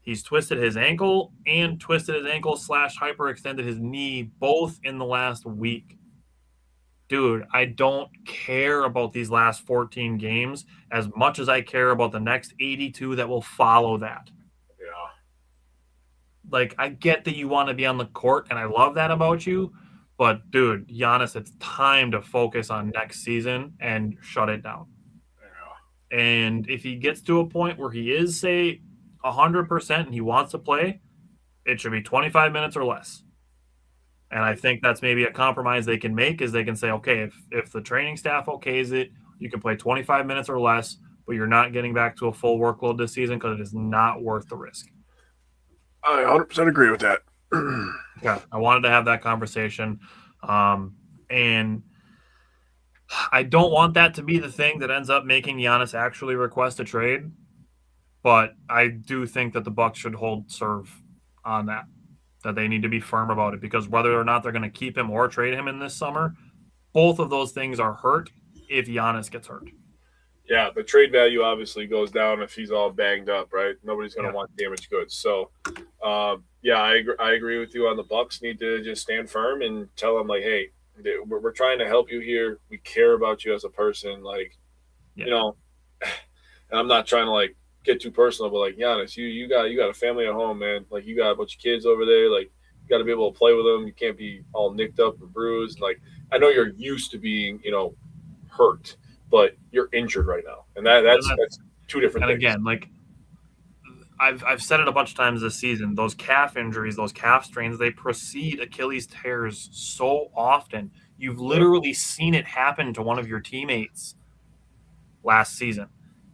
He's twisted his ankle and twisted his ankle / hyperextended his knee both in the last week. Dude, I don't care about these last 14 games as much as I care about the next 82 that will follow that. Yeah. Like, I get that you want to be on the court, and I love that about you, but, dude, Giannis, it's time to focus on next season and shut it down. Yeah. And if he gets to a point where he is, say, 100% and he wants to play, it should be 25 minutes or less. And I think that's maybe a compromise they can make is they can say, okay, if the training staff okays it, you can play 25 minutes or less, but you're not getting back to a full workload this season because it is not worth the risk. I 100% agree with that. Yeah, I wanted to have that conversation. And I don't want that to be the thing that ends up making Giannis actually request a trade, but I do think that the Bucks should hold serve on that they need to be firm about it, because whether or not they're going to keep him or trade him in this summer, both of those things are hurt if Giannis gets hurt. Yeah, the trade value obviously goes down if he's all banged up, right? Nobody's going to want damaged goods. So, yeah, I agree with you on the Bucks need to just stand firm and tell them, like, hey, we're trying to help you here. We care about you as a person. Like, you know, and I'm not trying to, like, get too personal, but, like, Giannis, you got a family at home, man. Like, you got a bunch of kids over there. Like, you got to be able to play with them. You can't be all nicked up or bruised. Like, I know you're used to being, hurt, but you're injured right now, and that's 2 different things. And again, like I've said it a bunch of times this season, those calf injuries, those calf strains, they precede Achilles tears so often. You've literally seen it happen to one of your teammates last season.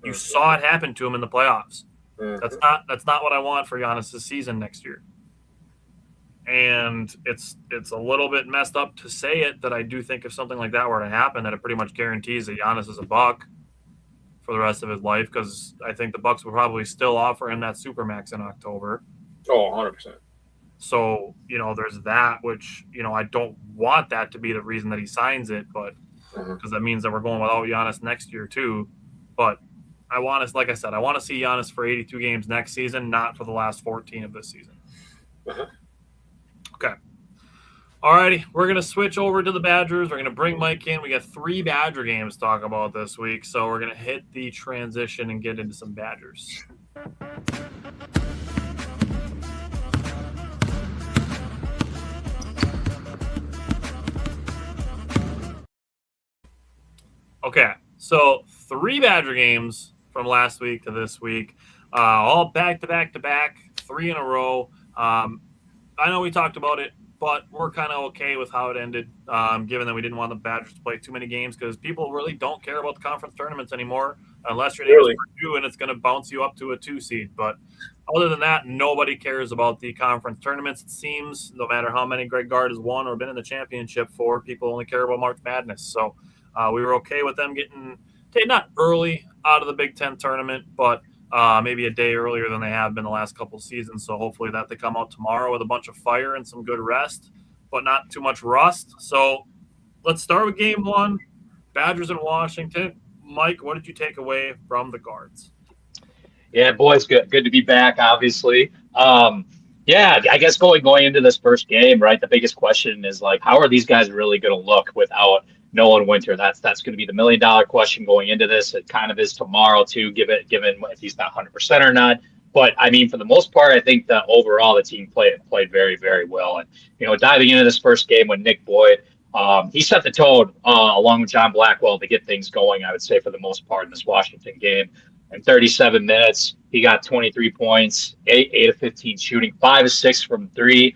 You saw it happen to him in the playoffs. That's not what I want for Giannis this season next year. And it's a little bit messed up to say it, that I do think if something like that were to happen, that it pretty much guarantees that Giannis is a Buck for the rest of his life, because I think the Bucks will probably still offer him that Supermax in October. Oh, 100%. So, there's that, which, I don't want that to be the reason that he signs it, but because that means that we're going without Giannis next year too. But I want to, like I said, I want to see Giannis for 82 games next season, not for the last 14 of this season. Okay. All righty. We're going to switch over to the Badgers. We're going to bring Mike in. We got 3 Badger games to talk about this week, so we're going to hit the transition and get into some Badgers. Okay. So 3 Badger games from last week to this week, all back-to-back-to-back, 3 in a row. I know we talked about it, but we're kind of okay with how it ended, given that we didn't want the Badgers to play too many games because people really don't care about the conference tournaments anymore. unless your name is Purdue and it's going to bounce you up to a 2 seed. But other than that, nobody cares about the conference tournaments. It seems no matter how many Greg Gard has won or been in the championship for, people only care about March Madness. So we were okay with them getting not early out of the Big Ten tournament, but maybe a day earlier than they have been the last couple of seasons. So hopefully that they come out tomorrow with a bunch of fire and some good rest, but not too much rust. So let's start with game one, Badgers in Washington. Mike, what did you take away from the guards? Yeah, boys, good to be back, obviously. I guess going into this first game, right, the biggest question is, like, how are these guys really going to look without Nolan Winter? That's going to be the $1 million question going into this. It kind of is tomorrow, too, given if he's not 100% or not. But, I mean, for the most part, I think that overall the team played very, very well. And, diving into this first game with Nick Boyd, he set the tone along with John Blackwell to get things going, I would say, for the most part in this Washington game. In 37 minutes, he got 23 points, 8 of 15 shooting, 5 of 6 from 3,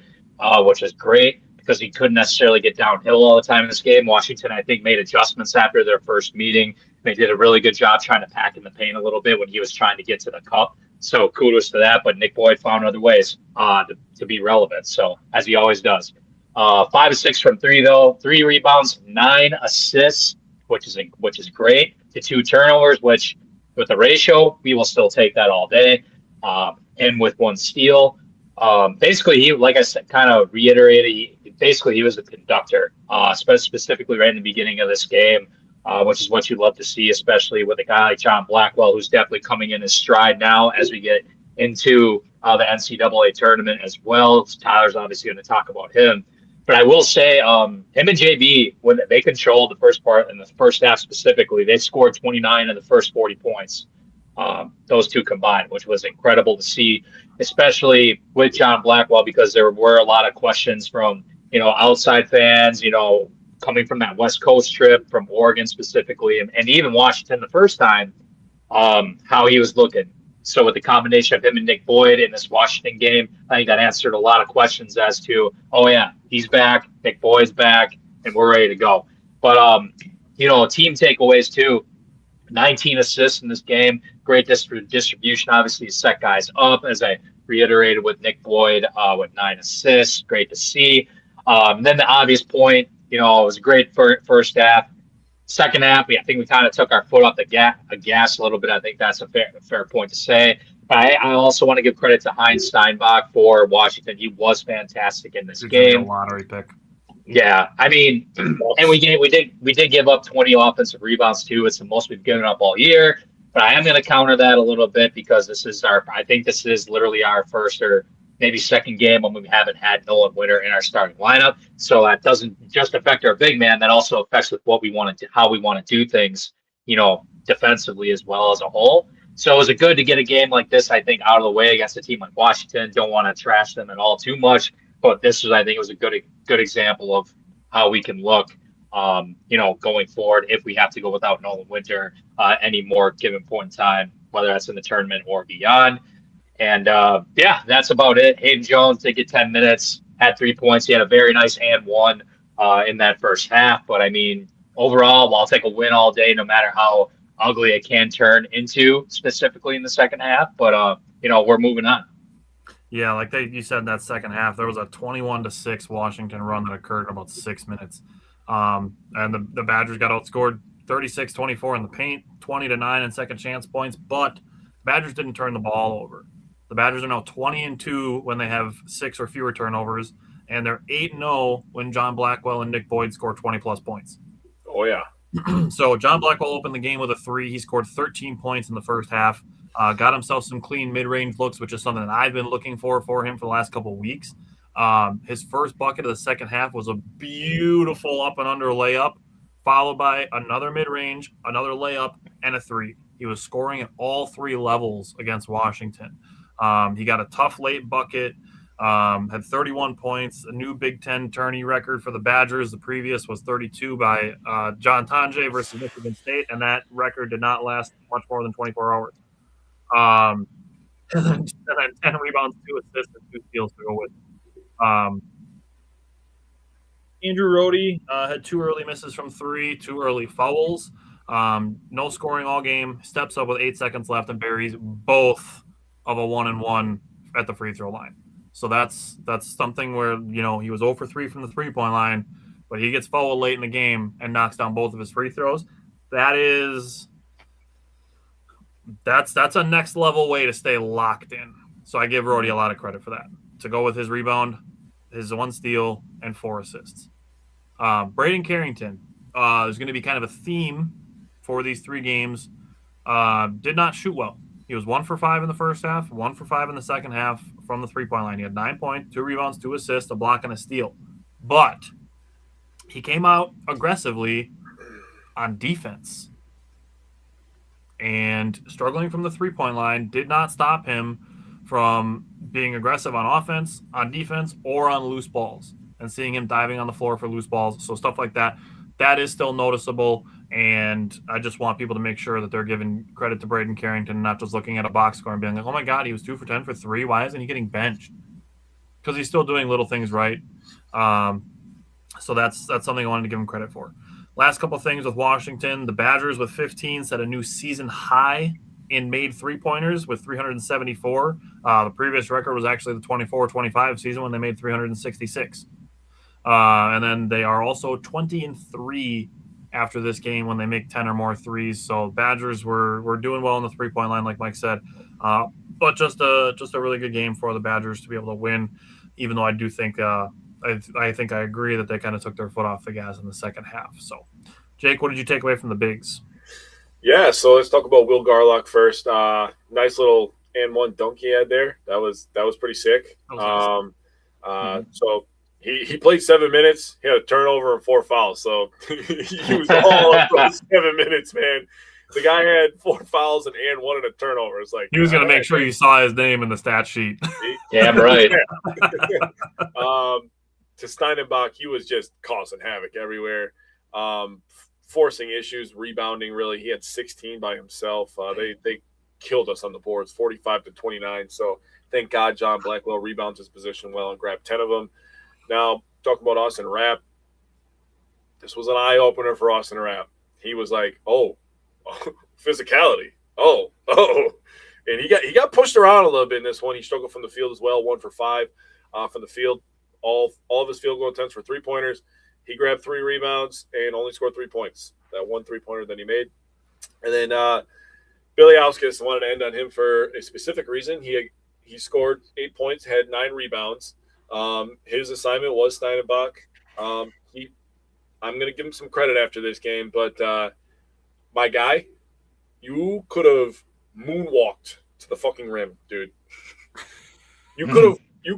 which is great because he couldn't necessarily get downhill all the time in this game. Washington, I think, made adjustments after their first meeting. They did a really good job trying to pack in the paint a little bit when he was trying to get to the cup. So kudos to that. But Nick Boyd found other ways to be relevant, so as he always does. 5 of 6 from 3, though. 3 rebounds, 9 assists, which is great. To 2 turnovers, which with the ratio, we will still take that all day. And with 1 steal. Basically, he, like I said, kind of reiterated, he was the conductor, specifically right in the beginning of this game, which is what you'd love to see, especially with a guy like John Blackwell, who's definitely coming in his stride now as we get into the NCAA tournament as well. Tyler's obviously going to talk about him. But I will say, him and JB, when they controlled the first part in the first half specifically, they scored 29 of the first 40 points, those two combined, which was incredible to see, especially with John Blackwell, because there were a lot of questions from, outside fans, coming from that West Coast trip from Oregon specifically, and even Washington the first time, how he was looking. So with the combination of him and Nick Boyd in this Washington game, I think that answered a lot of questions as to, oh yeah, he's back, Nick Boyd's back, and we're ready to go. But, team takeaways too, 19 assists in this game, great distribution, obviously set guys up, as I reiterated with Nick Boyd with 9 assists, great to see. Then the obvious point, it was a great first half. Second half, I think we kind of took our foot off the gas a little bit. I think that's a fair point to say. But I also want to give credit to Heinz Steinbach for Washington. He was fantastic in this game. A lottery pick. Yeah, I mean, and we did give up 20 offensive rebounds too. It's the most we've given up all year. But I am going to counter that a little bit because I think this is literally our first or maybe second game when we haven't had Nolan Winter in our starting lineup. So that doesn't just affect our big man. That also affects with what we want to, how we want to do things, defensively as well as a whole. So is it good to get a game like this, I think, out of the way against a team like Washington? Don't want to trash them at all too much. But I think it was a good example of how we can look, going forward if we have to go without Nolan Winter any more given point in time, whether that's in the tournament or beyond. And, that's about it. Hayden Jones did get 10 minutes, had 3 points. He had a very nice and one in that first half. But, I mean, overall, I'll take a win all day no matter how ugly it can turn into, specifically in the second half. But, we're moving on. Yeah, like you said in that second half, there was a 21-6 Washington run that occurred in about 6 minutes. And the Badgers got outscored 36-24 in the paint, 20-9 in second chance points. But Badgers didn't turn the ball over. The Badgers are now 20-2 when they have 6 or fewer turnovers, and they're 8-0 when John Blackwell and Nick Boyd score 20-plus points. Oh, yeah. So John Blackwell opened the game with a 3. He scored 13 points in the first half, got himself some clean mid-range looks, which is something that I've been looking for him for the last couple of weeks. His first bucket of the second half was a beautiful up and under layup, followed by another mid-range, another layup, and a 3. He was scoring at all 3 levels against Washington. He got a tough late bucket, had 31 points, a new Big Ten tourney record for the Badgers. The previous was 32 by John Tonje versus Michigan State, and that record did not last much more than 24 hours. And then 10 rebounds, 2 assists, and 2 steals to go with. Andrew Rohde had 2 early misses from 3, 2 early fouls. No scoring all game. Steps up with 8 seconds left and buries both of a 1-and-1 at the free throw line. So that's something where, you know, he was 0 for 3 from the 3-point line, but he gets fouled late in the game and knocks down both of his free throws. That's a next level way to stay locked in. So I give Rhodey a lot of credit for that. To go with his rebound, his 1 steal, and 4 assists. Braden Carrington is going to be kind of a theme for these 3 games. Did not shoot well. He was 1 for 5 in the first half, 1 for 5 in the second half from the 3-point line. He had 9 points, 2 rebounds, 2 assists, a block, and a steal. But he came out aggressively on defense. And struggling from the 3-point line did not stop him from being aggressive on offense, on defense, or on loose balls. And seeing him diving on the floor for loose balls. So stuff like that, that is still noticeable. And I just want people to make sure that they're giving credit to Braden Carrington, not just looking at a box score and being like, oh my God, he was 2 for 10 for 3. Why isn't he getting benched? Because he's still doing little things right. So that's something I wanted to give him credit for. Last couple things with Washington. The Badgers with 15 set a new season high in made 3-pointers with 374. The previous record was actually the 24-25 season when they made 366. And then they are also 20-3 after this game when they make 10 or more threes. So Badgers were doing well on the 3-point line, like Mike said. But just a really good game for the Badgers to be able to win, even though I do think I think I agree that they kind of took their foot off the gas in the second half. So, Jake, what did you take away from the bigs? Yeah, so let's talk about Will Garlock first. Nice little and one dunk he had there. That was pretty sick. So he played 7 minutes. He had a turnover and 4 fouls. So he was all up those 7 minutes, man. The guy had 4 fouls and one and a turnover. It's like he was going to make sure you saw his name in the stat sheet. Damn right. To Steinenbach, he was just causing havoc everywhere, forcing issues, rebounding. Really, he had 16 by himself. They killed us on the boards, 45-29. So thank God John Blackwell rebounds his position well and grabbed 10 of them. Now talking about Austin Rapp, this was an eye opener for Austin Rapp. He was like, "Oh, physicality, oh," and he got pushed around a little bit in this one. He struggled from the field as well, 1 for 5 from the field. All of his field goal attempts were 3-pointers. He grabbed 3 rebounds and only scored 3 points. That 1 3-pointer that he made. And then Billy Auskis, wanted to end on him for a specific reason. He scored 8 points, had 9 rebounds. His assignment was Steinenbach. I'm going to give him some credit after this game, but my guy, you could have moonwalked to the fucking rim, dude. You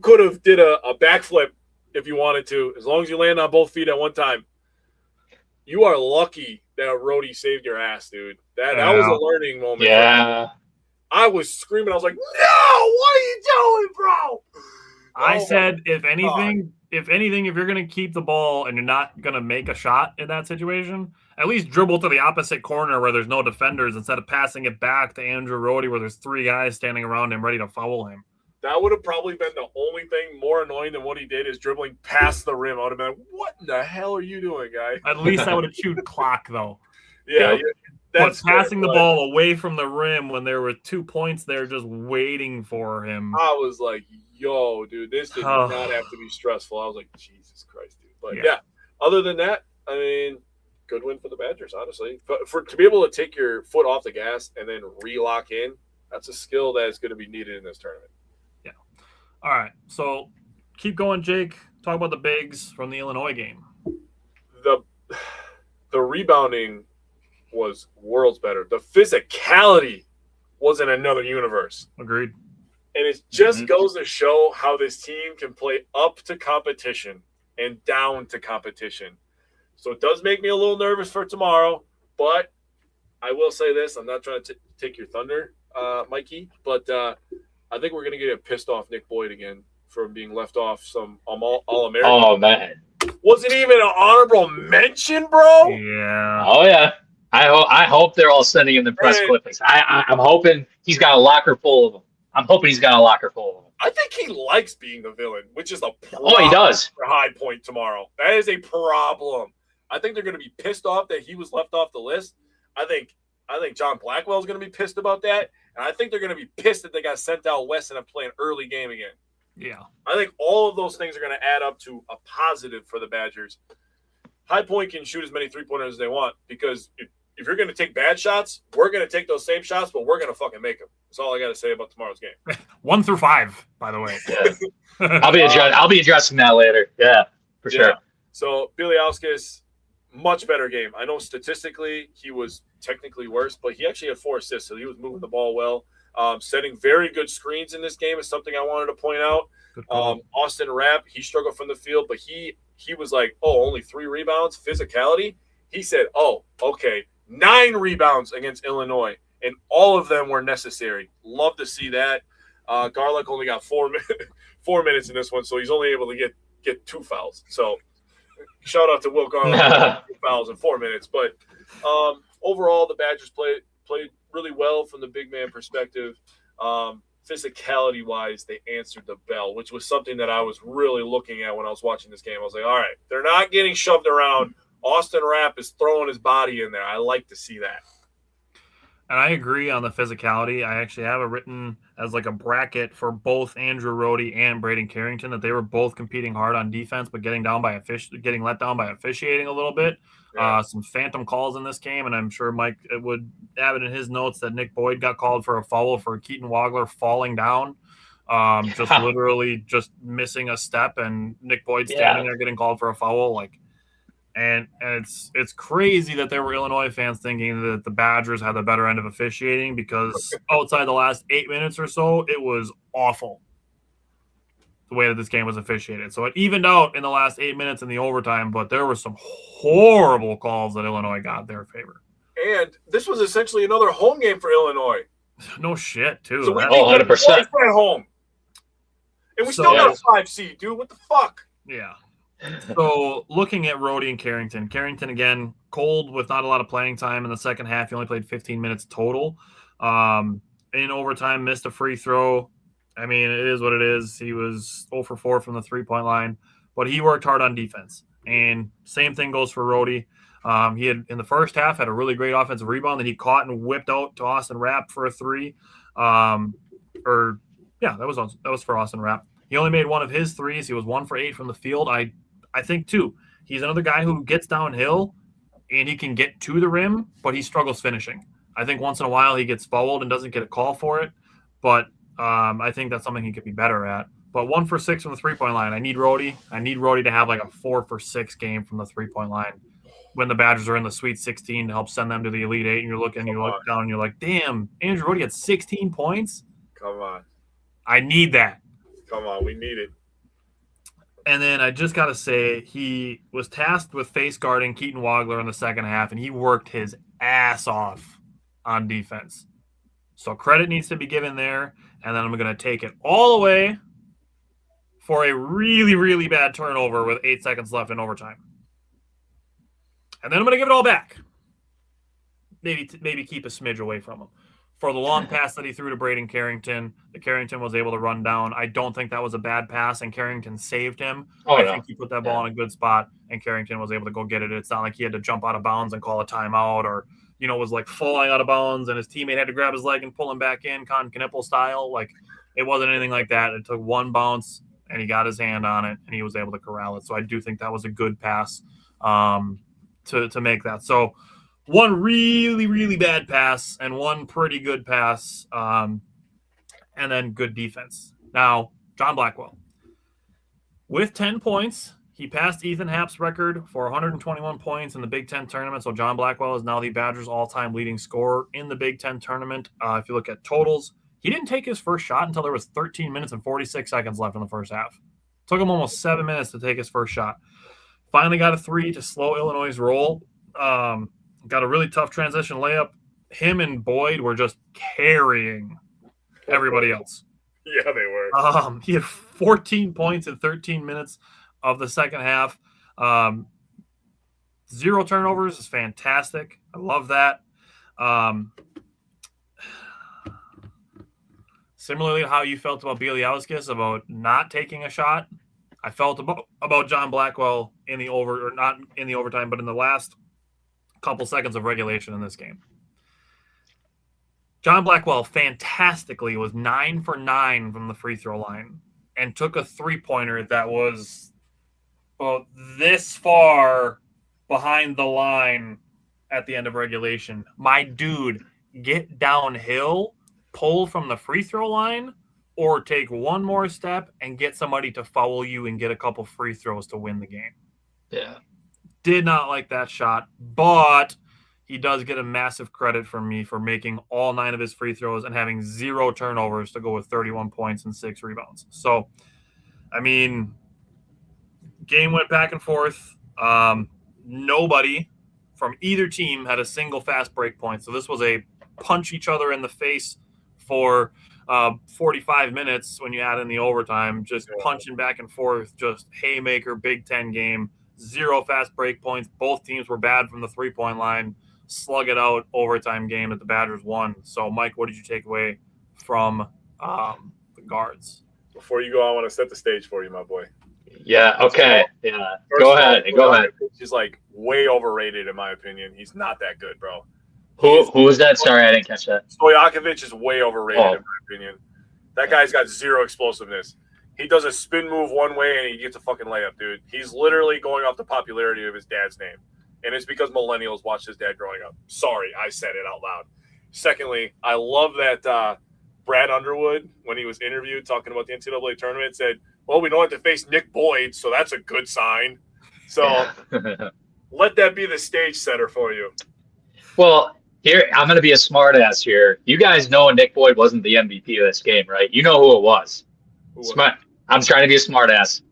could have did a backflip if you wanted to, as long as you land on both feet at one time. You are lucky that Rhodey saved your ass, dude. That was a learning moment. Yeah. I was screaming. I was like, no, what are you doing, bro? I said, if anything, if you're going to keep the ball and you're not going to make a shot in that situation, at least dribble to the opposite corner where there's no defenders instead of passing it back to Andrew Rhodey where there's 3 guys standing around him ready to foul him. That would have probably been the only thing more annoying than what he did is dribbling past the rim. I would have been like, what in the hell are you doing, guy? At least I would have chewed clock, though. Yeah. But passing the ball away from the rim when there were 2 points there just waiting for him. I was like, yo, dude, this did not have to be stressful. I was like, Jesus Christ, dude. But, yeah, other than that, I mean, good win for the Badgers, honestly. But to be able to take your foot off the gas and then re-lock in, that's a skill that is going to be needed in this tournament. All right, so keep going, Jake. Talk about the bigs from the Illinois game. The rebounding was worlds better. The physicality was in another universe. Agreed. And it just goes to show how this team can play up to competition and down to competition. So it does make me a little nervous for tomorrow, but I will say this. I'm not trying to take your thunder, Mikey, but I think we're going to get a pissed off Nick Boyd again for being left off some All-American. Oh, man. Wasn't even an honorable mention, bro? Yeah. Oh, yeah. I hope they're all sending him the press clippings. I'm hoping he's got a locker full of them. I think he likes being the villain, which is a problem. Oh, he does. For High Point tomorrow. That is a problem. I think they're going to be pissed off that he was left off the list. I think John Blackwell is going to be pissed about that, and I think they're going to be pissed that they got sent out west and play an early game again. Yeah. I think all of those things are going to add up to a positive for the Badgers. High Point can shoot as many three-pointers as they want because if you're going to take bad shots, we're going to take those same shots, but we're going to fucking make them. That's all I got to say about tomorrow's game. 1 through 5, by the way. Yeah. I'll be addressing that later. Yeah, for sure. So Bieliauskas, much better game. I know statistically he was technically worse, but he actually had 4 assists, so he was moving the ball well. Setting very good screens in this game is something I wanted to point out. Austin Rapp, he struggled from the field, but he was like, only 3 rebounds, physicality. He said, okay, 9 rebounds against Illinois, and all of them were necessary. Love to see that. Garlick only got 4 minutes in this one, so he's only able to get 2 fouls. So shout out to Will Garlick, 2 fouls in 4 minutes. But overall, the Badgers played really well from the big man perspective. Physicality-wise, they answered the bell, which was something that I was really looking at when I was watching this game. I was like, all right, they're not getting shoved around. Austin Rapp is throwing his body in there. I like to see that. And I agree on the physicality. I actually have it written as like a bracket for both Andrew Rohde and Braden Carrington that they were both competing hard on defense, but getting let down by officiating a little bit. Yeah. Some phantom calls in this game, and I'm sure Mike would have it in his notes that Nick Boyd got called for a foul for Keaton Wagler falling down, just literally just missing a step, and Nick Boyd standing there getting called for a foul, And it's crazy that there were Illinois fans thinking that the Badgers had the better end of officiating because outside the last 8 minutes or so, it was awful the way that this game was officiated. So it evened out in the last 8 minutes in the overtime, but there were some horrible calls that Illinois got in their favor. And this was essentially another home game for Illinois. No shit, too. So we 100% at home. And we still got a 5 seed, dude. What the fuck? Yeah. So looking at Rohde and Carrington again, cold with not a lot of playing time in the second half. He only played 15 minutes total. In overtime, missed a free throw. I mean, it is what it is. He was 0 for 4 from the three-point line, but he worked hard on defense. And same thing goes for Rohde. He had in the first half had a really great offensive rebound that he caught and whipped out to Austin Rapp for a 3. That was for Austin Rapp. He only made 1 of his 3s. He was 1 for 8 from the field. I think, too, he's another guy who gets downhill and he can get to the rim, but he struggles finishing. I think once in a while he gets fouled and doesn't get a call for it, but I think that's something he could be better at. But 1 for 6 from the three-point line. I need Rohde to have like a 4 for 6 game from the three-point line when the Badgers are in the Sweet 16 to help send them to the Elite 8, and you look down and you're like, damn, Andrew Rohde had 16 points? Come on. I need that. Come on, we need it. And then I just got to say, he was tasked with face guarding Keaton Wagler in the second half, and he worked his ass off on defense. So credit needs to be given there, and then I'm going to take it all the way for a really, really bad turnover with 8 seconds left in overtime. And then I'm going to give it all back. Maybe keep a smidge away from him. For the long pass that he threw to Braden Carrington, the Carrington was able to run down. I don't think that was a bad pass, and Carrington saved him. I think he put that ball in a good spot, and Carrington was able to go get it. It's not like he had to jump out of bounds and call a timeout or, was like falling out of bounds, and his teammate had to grab his leg and pull him back in, Con Knippel style. Like, it wasn't anything like that. It took 1 bounce, and he got his hand on it, and he was able to corral it. So I do think that was a good pass to make that. So 1 really, really bad pass and 1 pretty good pass, and then good defense. Now, John Blackwell. With 10 points, he passed Ethan Happ's record for 121 points in the Big Ten tournament. So John Blackwell is now the Badgers' all-time leading scorer in the Big Ten tournament. If you look at totals, he didn't take his first shot until there was 13 minutes and 46 seconds left in the first half. Took him almost 7 minutes to take his first shot. Finally got a 3 to slow Illinois' roll. Got a really tough transition layup. Him and Boyd were just carrying everybody else. Yeah, they were. He had 14 points in 13 minutes of the second half. 0 turnovers is fantastic. I love that. Similarly to how you felt about Bieliauskas about not taking a shot, I felt about John Blackwell in the not in the overtime, but in the last couple seconds of regulation in this game. John Blackwell fantastically was 9 for 9 from the free throw line and took a three-pointer that was this far behind the line at the end of regulation. My dude, get downhill, pull from the free throw line, or take one more step and get somebody to foul you and get a couple free throws to win the game. Yeah. Did not like that shot, but he does get a massive credit from me for making all 9 of his free throws and having 0 turnovers to go with 31 points and 6 rebounds. So, I mean, game went back and forth. Nobody from either team had a single fast break point. So this was a punch each other in the face for 45 minutes when you add in the overtime, just punching back and forth, just haymaker, Big Ten game, 0 fast break points. Both teams were bad from the three-point line, slug it out, overtime game that the Badgers won. So, Mike, what did you take away from the guards? Before you go, I want to set the stage for you, my boy. Yeah, okay. Yeah. Go ahead. He's like way overrated in my opinion. He's not that good, bro. Who was that? Sorry, I didn't catch that. Stojakovic is way overrated in my opinion. That guy's got 0 explosiveness. He does a spin move one way and he gets a fucking layup, dude. He's literally going off the popularity of his dad's name. And it's because millennials watched his dad growing up. Sorry, I said it out loud. Secondly, I love that Brad Underwood, when he was interviewed talking about the NCAA tournament, said, well, we don't have to face Nick Boyd, so that's a good sign. So let that be the stage setter for you. Well, here, I'm going to be a smart ass here. You guys know Nick Boyd wasn't the MVP of this game, right? You know who it was. I'm trying to be a smart ass.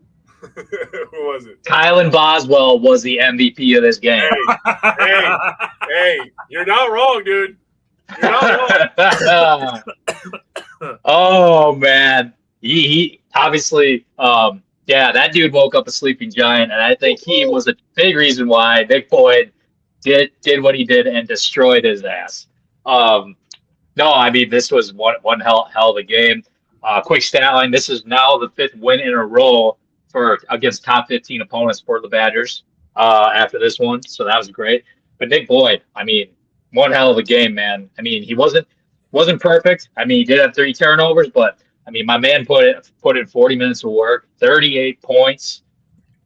Who was it? Kylan Boswell was the MVP of this game. Hey, you're not wrong, dude. You're not wrong. Oh, man. He obviously, that dude woke up a sleeping giant, and I think he was a big reason why Nick Boyd did what he did and destroyed his ass. No, I mean, this was one hell of a game. Quick stat line, this is now the 5th win in a row against top 15 opponents for the Badgers after this one, so that was great. But Nick Boyd, I mean, one hell of a game, man. I mean, he wasn't perfect. I mean, he did have 3 turnovers, but I mean, my man put in 40 minutes of work, 38 points,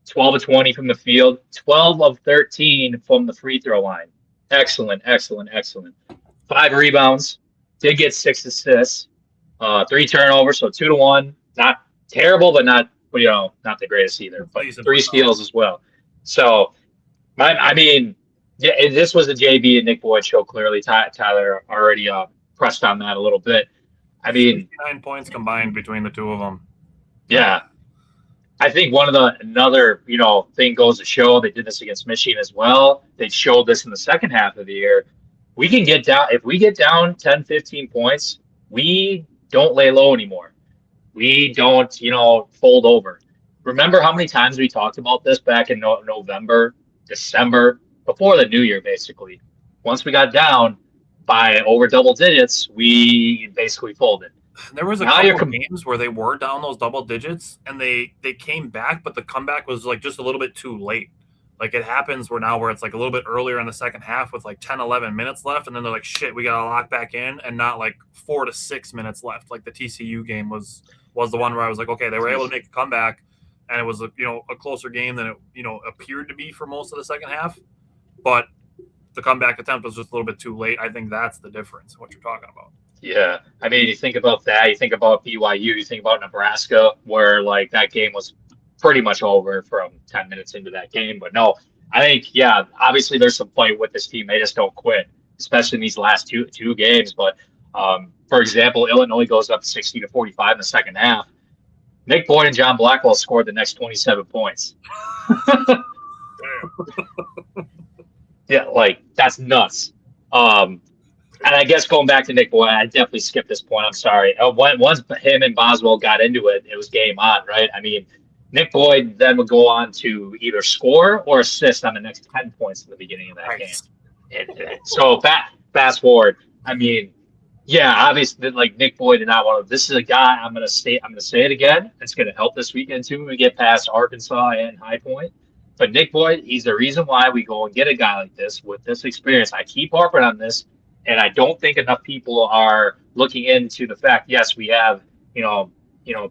12 of 20 from the field, 12 of 13 from the free throw line. Excellent. 5 rebounds, did get 6 assists, 3 turnovers, so 2-1. Not terrible, but not the greatest either. But 3 steals as well. So, I mean, yeah, this was the JB and Nick Boyd show. Clearly, Tyler already pressed on that a little bit. I mean, 9 points combined between the two of them. Yeah. I think another thing goes to show, they did this against Michigan as well. They showed this in the second half of the year. We can get down, if we get down 10, 15 points, we don't lay low anymore. We don't, fold over. Remember how many times we talked about this back in November, December, before the new year, basically. Once we got down by over double digits, we basically folded. There was a couple of games where they were down those double digits and they came back, but the comeback was like just a little bit too late. Like it happens where it's like a little bit earlier in the second half with like 10, 11 minutes left. And then they're like, shit, we got to lock back in, and not like 4 to 6 minutes left. Like the TCU game was the one where I was like, okay, they were able to make a comeback, and it was a closer game than it, appeared to be for most of the second half. But the comeback attempt was just a little bit too late. I think that's the difference in what you're talking about. Yeah. I mean, you think about that, you think about BYU, you think about Nebraska, where like that game was pretty much over from 10 minutes into that game. But no, I think, obviously there's some fight with this team. They just don't quit, especially in these last two games. But for example, Illinois goes up 60-45 in the second half. Nick Boyd and John Blackwell scored the next 27 points. Yeah, like that's nuts. And I guess going back to Nick Boyd, I definitely skipped this point. I'm sorry. Once him and Boswell got into it, it was game on, right? I mean, Nick Boyd then would go on to either score or assist on the next 10 points at the beginning of that game. So fast forward. I mean, obviously, like Nick Boyd did not want to. This is a guy. I'm gonna say it again. It's gonna help this weekend too when we get past Arkansas and High Point. But Nick Boyd, he's the reason why we go and get a guy like this with this experience. I keep harping on this, and I don't think enough people are looking into the fact, yes, we have,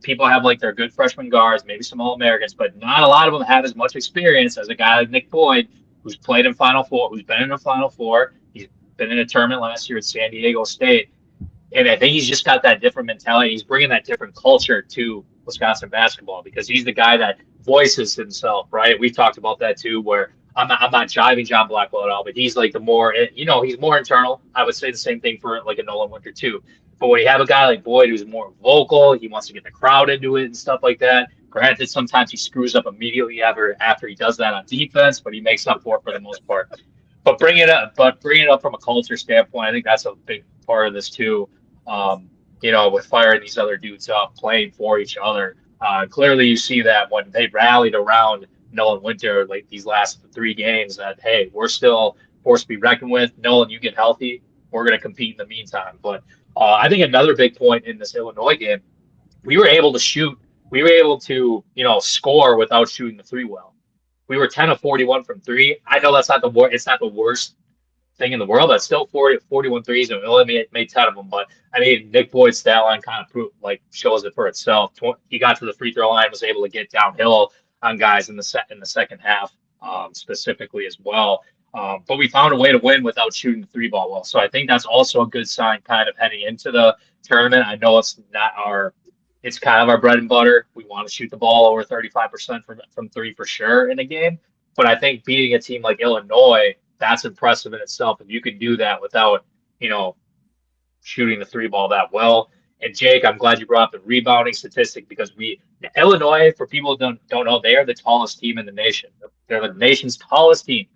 people have like their good freshman guards, maybe some All-Americans, but not a lot of them have as much experience as a guy like Nick Boyd, who's played in Final Four, who's been in a Final Four. He's been in a tournament last year at San Diego State. And I think he's just got that different mentality. He's bringing that different culture to Wisconsin basketball because he's the guy that voices himself, right? We've talked about that too, where I'm not jiving John Blackwell at all, but he's like the more, he's more internal. I would say the same thing for like a Nolan Winter too. But when you have a guy like Boyd who's more vocal, he wants to get the crowd into it and stuff like that. Granted, sometimes he screws up immediately after he does that on defense, but he makes up for it for the most part. But bring it up from a culture standpoint, I think that's a big part of this too. With firing these other dudes up, playing for each other. Clearly, you see that when they rallied around Nolan Winter, like these last 3 games, that, hey, we're still forced to be reckoned with. Nolan, you get healthy, we're going to compete in the meantime. But I think another big point in this Illinois game, we were able to shoot. We were able to, score without shooting the 3 well. We were 10 of 41 from 3. I know it's not the worst thing in the world. That's still 41 threes, and we only made 10 of them. But I mean, Nick Boyd's stat line kind of shows it for itself. He got to the free throw line, was able to get downhill on guys in the second half, specifically as well. But we found a way to win without shooting the 3 ball well. So I think that's also a good sign, kind of heading into the tournament. I know it's kind of our bread and butter. We want to shoot the ball over 35% from 3 for sure in a game. But I think beating a team like Illinois, that's impressive in itself. If you can do that without, shooting the 3 ball that well. And Jake, I'm glad you brought up the rebounding statistic because Illinois, for people who don't know, they are the tallest team in the nation. They're the nation's tallest team.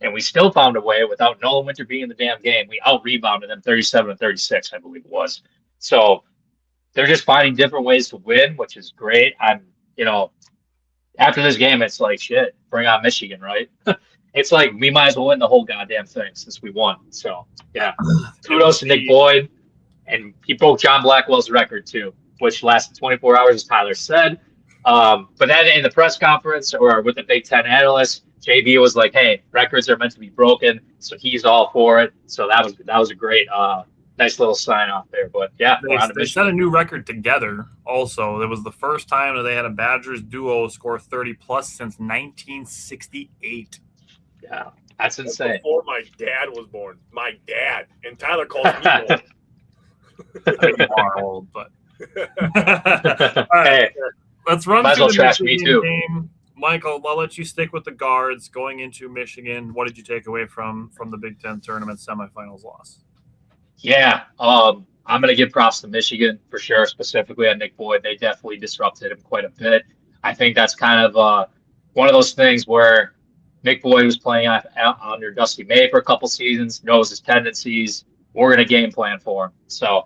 And we still found a way without Nolan Winter being in the damn game. We out-rebounded them 37-36, I believe it was. So they're just finding different ways to win, which is great. After this game, it's like, shit, bring on Michigan, right? It's like we might as well win the whole goddamn thing since we won. So, yeah, kudos to Nick Boyd. And he broke John Blackwell's record, too, which lasted 24 hours, as Tyler said. But then in the press conference or with the Big Ten analysts, JB was like, hey, records are meant to be broken. So he's all for it. So that was a great, nice little sign off there. But, yeah, they set a new record together also. It was the first time that they had a Badgers duo score 30-plus since 1968. Yeah, that's insane. Before my dad was born. My dad. And Tyler calls me old. You are old, but all right, hey, let's run through the Michigan game. Michael, I'll let you stick with the guards going into Michigan. What did you take away from the Big Ten tournament semifinals loss? Yeah, I'm going to give props to Michigan for sure, specifically on Nick Boyd. They definitely disrupted him quite a bit. I think that's kind of one of those things where Nick Boyd was playing under Dusty May for a couple seasons, knows his tendencies. We're going to game plan for him. So,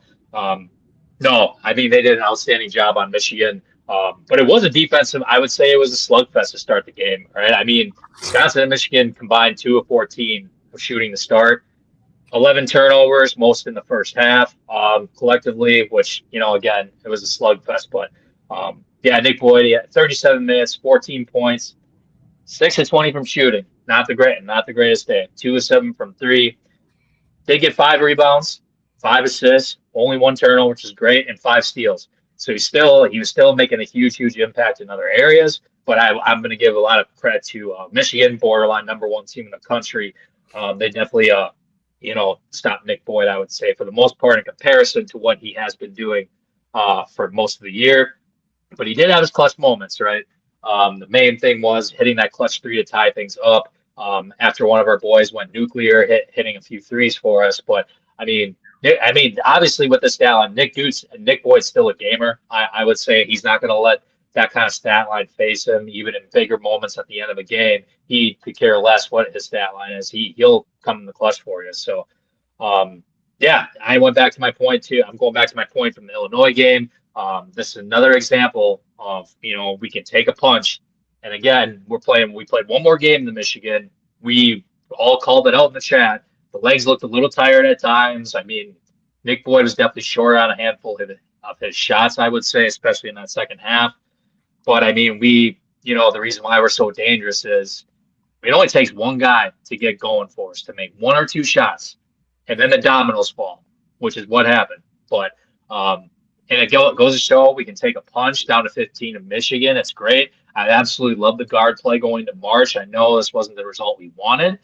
no, I mean, they did an outstanding job on Michigan. But it was a defensive, I would say it was a slugfest to start the game, right? I mean, Wisconsin and Michigan combined 2 of 14 with shooting to start. 11 turnovers, most in the first half, collectively, which, again, it was a slugfest. But, Nick Boyd, 37 minutes, 14 points, 6 of 20 from shooting. Not the greatest day. 2 of 7 from 3. Did get 5 rebounds, 5 assists, only 1 turnover, which is great, and 5 steals. So he was still making a huge impact in other areas. But I'm going to give a lot of credit to Michigan, borderline #1 team in the country. They definitely, stopped Nick Boyd, I would say, for the most part in comparison to what he has been doing for most of the year. But he did have his clutch moments, right? The main thing was hitting that clutch 3 to tie things up. After one of our boys went nuclear, hitting a few threes for us. But I mean, obviously with this stat line, Nick Boyd's still a gamer. I would say he's not going to let that kind of stat line face him, even in bigger moments at the end of a game. He could care less what his stat line is. He'll come in the clutch for you. So, I went back to my point too. I'm going back to my point from the Illinois game. This is another example of, we can take a punch. And again, we played one more game than Michigan. We all called it out in the chat. The legs looked a little tired at times. I mean, Nick Boyd was definitely short on a handful of his shots, I would say, especially in that second half. But I mean, we the reason why we're so dangerous is it only takes one guy to get going for us, to make one or two shots, and then the dominoes fall, which is what happened. But and it goes to show we can take a punch down to 15 in Michigan. It's great. I absolutely love the guard play going to March. I know this wasn't the result we wanted.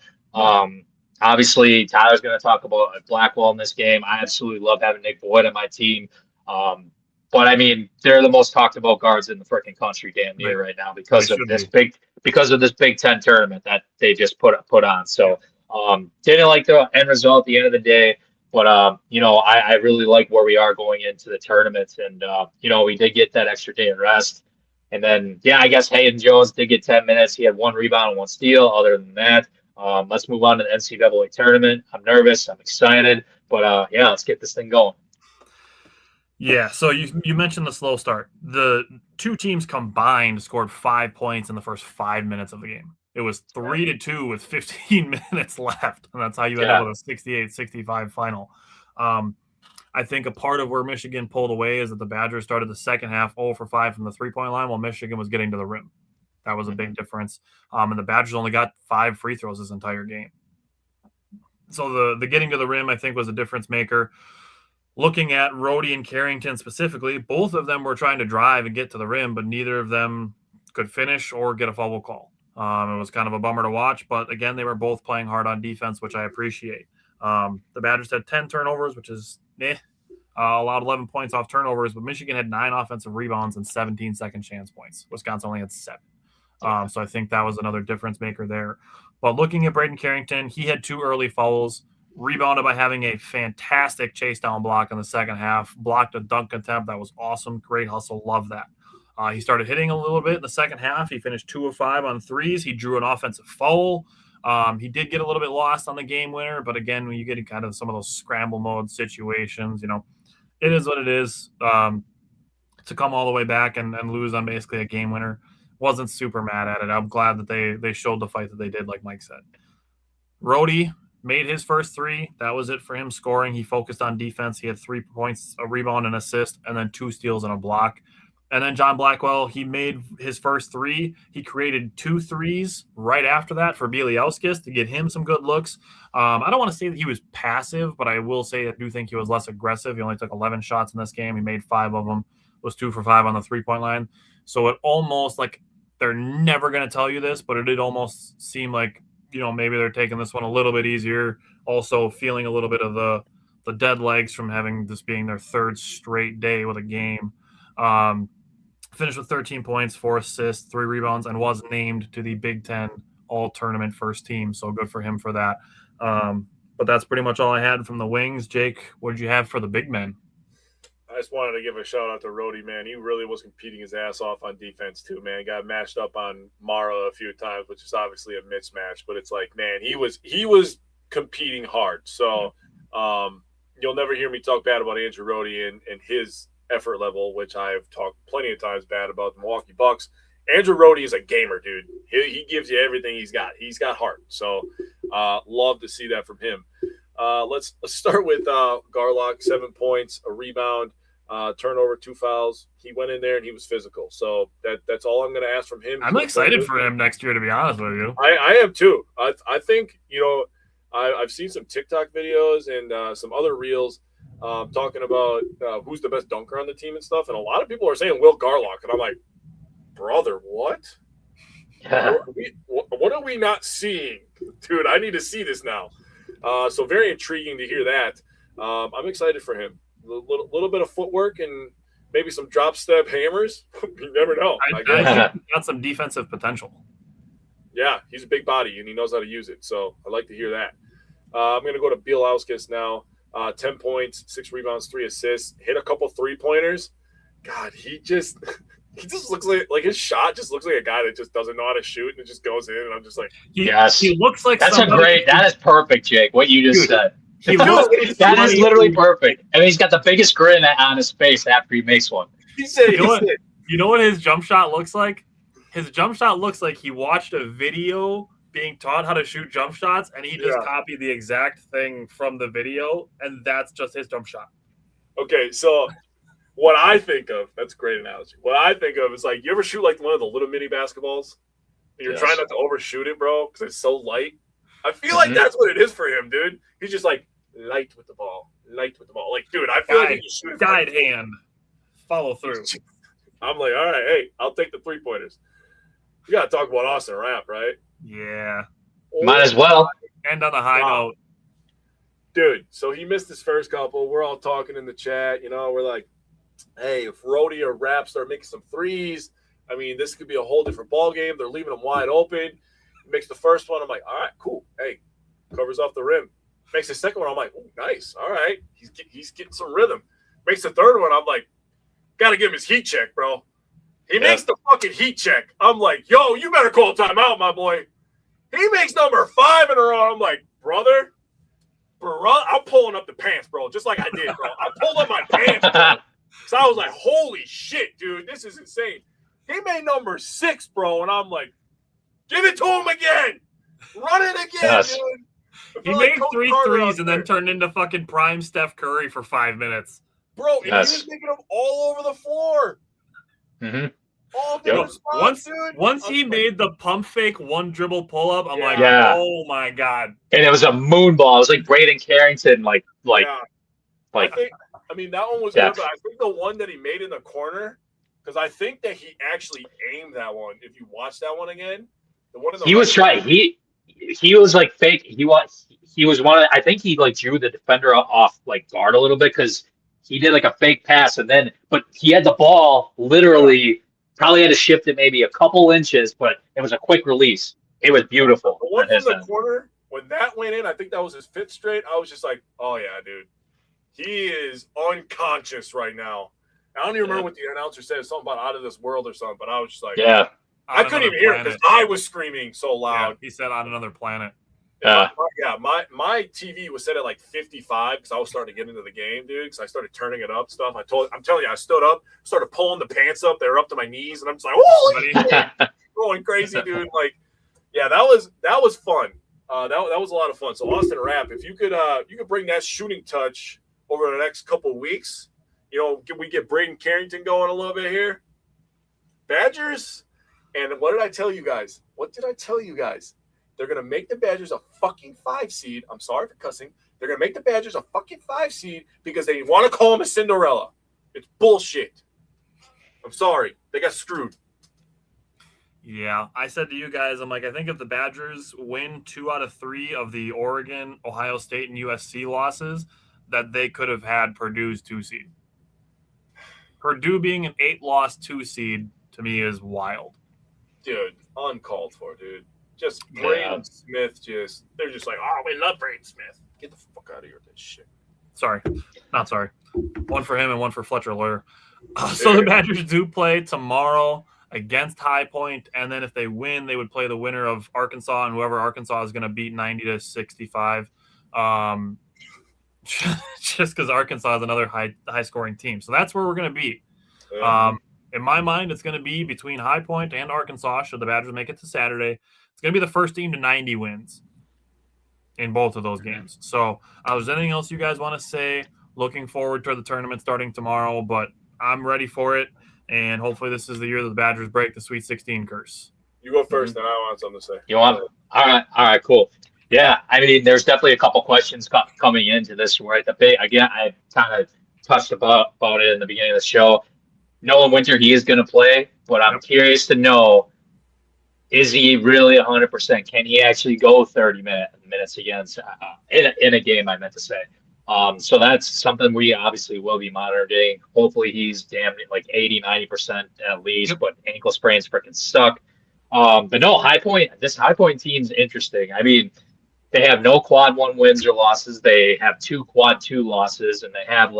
Obviously, Tyler's going to talk about Blackwell in this game. I absolutely love having Nick Boyd on my team. But I mean, they're the most talked about guards in the freaking country damn near right now because of this Big Ten tournament that they just put on. So didn't like the end result at the end of the day, but I really like where we are going into the tournament, and we did get that extra day of rest, and then I guess Hayden Jones did get 10 minutes. He had 1 rebound and 1 steal. Other than that, let's move on to the NCAA tournament. I'm nervous. I'm excited, but let's get this thing going. Yeah, so you mentioned the slow start. The two teams combined scored 5 points in the first 5 minutes of the game. It was 3-2 with 15 minutes left, and that's how you end up with a 68-65 final. I think a part of where Michigan pulled away is that the Badgers started the second half 0 for 5 from the three-point line while Michigan was getting to the rim. That was a big difference. And the Badgers only got 5 free throws this entire game. So the getting to the rim, I think, was a difference maker. Looking at Rhodey and Carrington specifically, both of them were trying to drive and get to the rim, but neither of them could finish or get a foul call. It was kind of a bummer to watch, but again, they were both playing hard on defense, which I appreciate. The Badgers had 10 turnovers, which is allowed 11 points off turnovers, but Michigan had 9 offensive rebounds and 17 second chance points. Wisconsin only had 7. So I think that was another difference maker there. But looking at Braden Carrington, he had 2 early fouls, rebounded by having a fantastic chase down block in the second half, blocked a dunk attempt. That was awesome. Great hustle. Love that. He started hitting a little bit in the second half. He finished 2 of 5 on threes. He drew an offensive foul. He did get a little bit lost on the game winner, but again, when you get in kind of some of those scramble mode situations, it is what it is. To come all the way back and lose on basically a game winner, wasn't super mad at it. I'm glad that they showed the fight that they did, like Mike said. Rhodey made his first 3. That was it for him scoring. He focused on defense. He had 3 points, a rebound, and assist, and then 2 steals and a block. And then John Blackwell, he made his first 3. He created 2 threes right after that for Bieliauskas to get him some good looks. I don't want to say that he was passive, but I will say I do think he was less aggressive. He only took 11 shots in this game. He made 5 of them, was 2 for 5 on the three-point line. So it almost like they're never going to tell you this, but it did almost seem like, maybe they're taking this one a little bit easier. Also feeling a little bit of the dead legs from having this being their 3rd straight day with a game. Finished with 13 points, 4 assists, 3 rebounds, and was named to the Big Ten All-Tournament first team. So good for him for that. But that's pretty much all I had from the wings. Jake, what did you have for the big men? I just wanted to give a shout out to Rhodey, man. He really was competing his ass off on defense too, man. Got matched up on Mara a few times, which is obviously a mismatch, but it's like, man, he was competing hard. So you'll never hear me talk bad about Andrew Rhodey and his effort level, which I've talked plenty of times bad about the Milwaukee Bucks. Andrew Rhodey is a gamer, dude. He gives you everything he's got. He's got heart. So love to see that from him. Let's start with Garlock, 7 points, a rebound, turnover, 2 fouls. He went in there and he was physical. So that's all I'm going to ask from him. I'm excited for him next year, to be honest with you. I am too. I think, I've seen some TikTok videos and some other reels talking about who's the best dunker on the team and stuff. And a lot of people are saying Will Garlock. And I'm like, brother, what? What are we not seeing? Dude, I need to see this now. So very intriguing to hear that. I'm excited for him. A little bit of footwork and maybe some drop step hammers. You never know. I think he's got some defensive potential. Yeah, he's a big body and he knows how to use it. So I like to hear that. I'm going to go to Bieliauskas now. 10 points, 6 rebounds, 3 assists. Hit a couple 3-pointers. God, he just looks like his shot just looks like a guy that just doesn't know how to shoot and it just goes in. And I'm just like, he looks like that is perfect, Jake. What you just said. That is literally perfect. I mean, he's got the biggest grin on his face after he makes one. You know what his jump shot looks like? His jump shot looks like he watched a video being taught how to shoot jump shots, and he just copied the exact thing from the video, and that's just his jump shot. Okay, so what I think of, that's a great analogy. What I think of is like, you ever shoot like one of the little mini basketballs? And you're trying not to overshoot it, bro, because it's so light. I feel like that's what it is for him, dude. He's just like light with the ball. Like, dude, I feel like he can shoot it. Guide hand. Follow through. I'm like, all right, hey, I'll take the 3-pointers. You got to talk about Austin Rapp, right? Yeah. Might as well. End on a high note. Dude, so he missed his first couple. We're all talking in the chat. You know, we're like, hey, if Rhodey or Rapp start making some threes, I mean, this could be a whole different ball game. They're leaving him wide open. He makes the first one. I'm like, all right, cool. Hey, covers off the rim. Makes the second one. I'm like, oh, nice. All right. He's getting some rhythm. Makes the third one. I'm like, got to give him his heat check, bro. He makes the fucking heat check. I'm like, yo, you better call timeout, my boy. He makes number 5 in a row. I'm like, brother, I'm pulling up the pants, bro, just like I did, bro. I pulled up my pants, bro. So I was like, holy shit, dude, this is insane. He made number 6, bro, and I'm like, give it to him again. Run it again, dude. He made 3 threes and then turned into fucking prime Steph Curry for 5 minutes. Bro, he was making them all over the floor. Mm-hmm. All different spots, dude. Once he made the pump fake 1 dribble pull up, I'm like, oh my god. And it was a moon ball. It was like Braden Carrington, like. I mean, that one was good, but I think the one that he made in the corner, because I think that he actually aimed that one. If you watch that one again, the one in the he was trying. He was like fake. He was one of. I think he like drew the defender off like guard a little bit because he did like a fake pass but he had the ball literally. Probably had to shift it maybe a couple inches, but it was a quick release. It was beautiful. The one in the corner, when that went in, I think that was his 5th straight. I was just like, oh, yeah, dude. He is unconscious right now. I don't even remember what the announcer said. Something about out of this world or something, but I was just like, I couldn't even hear it because I was screaming so loud. Yeah, he said on another planet. My TV was set at like 55 because I was starting to get into the game, dude. Because I started turning it up stuff. I'm telling you, I stood up, started pulling the pants up. They were up to my knees, and I'm just like, holy shit, going crazy, dude. Like, yeah, that was fun. That was a lot of fun. So Austin Rapp, if you could bring that shooting touch over the next couple of weeks, you know, we get Braden Carrington going a little bit here. Badgers, and what did I tell you guys? They're going to make the Badgers a fucking 5 seed. I'm sorry for cussing. They're going to make the Badgers a fucking 5 seed because they want to call them a Cinderella. It's bullshit. I'm sorry. They got screwed. Yeah. I said to you guys, I'm like, I think if the Badgers win 2 out of 3 of the Oregon, Ohio State, and USC losses, that they could have had Purdue's 2 seed. Purdue being an 8-loss 2 seed, to me, is wild. Dude, uncalled for, dude. Just Braden Smith, they're just like, oh, we love Braden Smith. Get the fuck out of here with that shit. Sorry. Not sorry. 1 for him and 1 for Fletcher Lawyer. So the Badgers do play tomorrow against High Point, and then if they win, they would play the winner of Arkansas, and whoever Arkansas is going to beat 90-65. Just because Arkansas is another high-scoring team. So that's where we're going to be. In my mind, it's going to be between High Point and Arkansas, should the Badgers make it to Saturday. It's going to be the first team to 90 wins in both of those games. So is there anything else you guys want to say? Looking forward to the tournament starting tomorrow, but I'm ready for it, and hopefully this is the year that the Badgers break the Sweet 16 curse. You go first, then I want something to say. You want it? All right, cool. Yeah, I mean, there's definitely a couple questions coming into this, right? Again, I kind of touched about it in the beginning of the show. Nolan Winter, he is going to play, but I'm curious to know, is he really 100%? Can he actually go 30 minutes against in a game, I meant to say. So that's something we obviously will be monitoring. Hopefully he's damn like 80, 90% at least, but ankle sprains freaking suck. But no, this High Point team's interesting. I mean, they have no quad 1 wins or losses. They have 2 quad 2 losses, and they have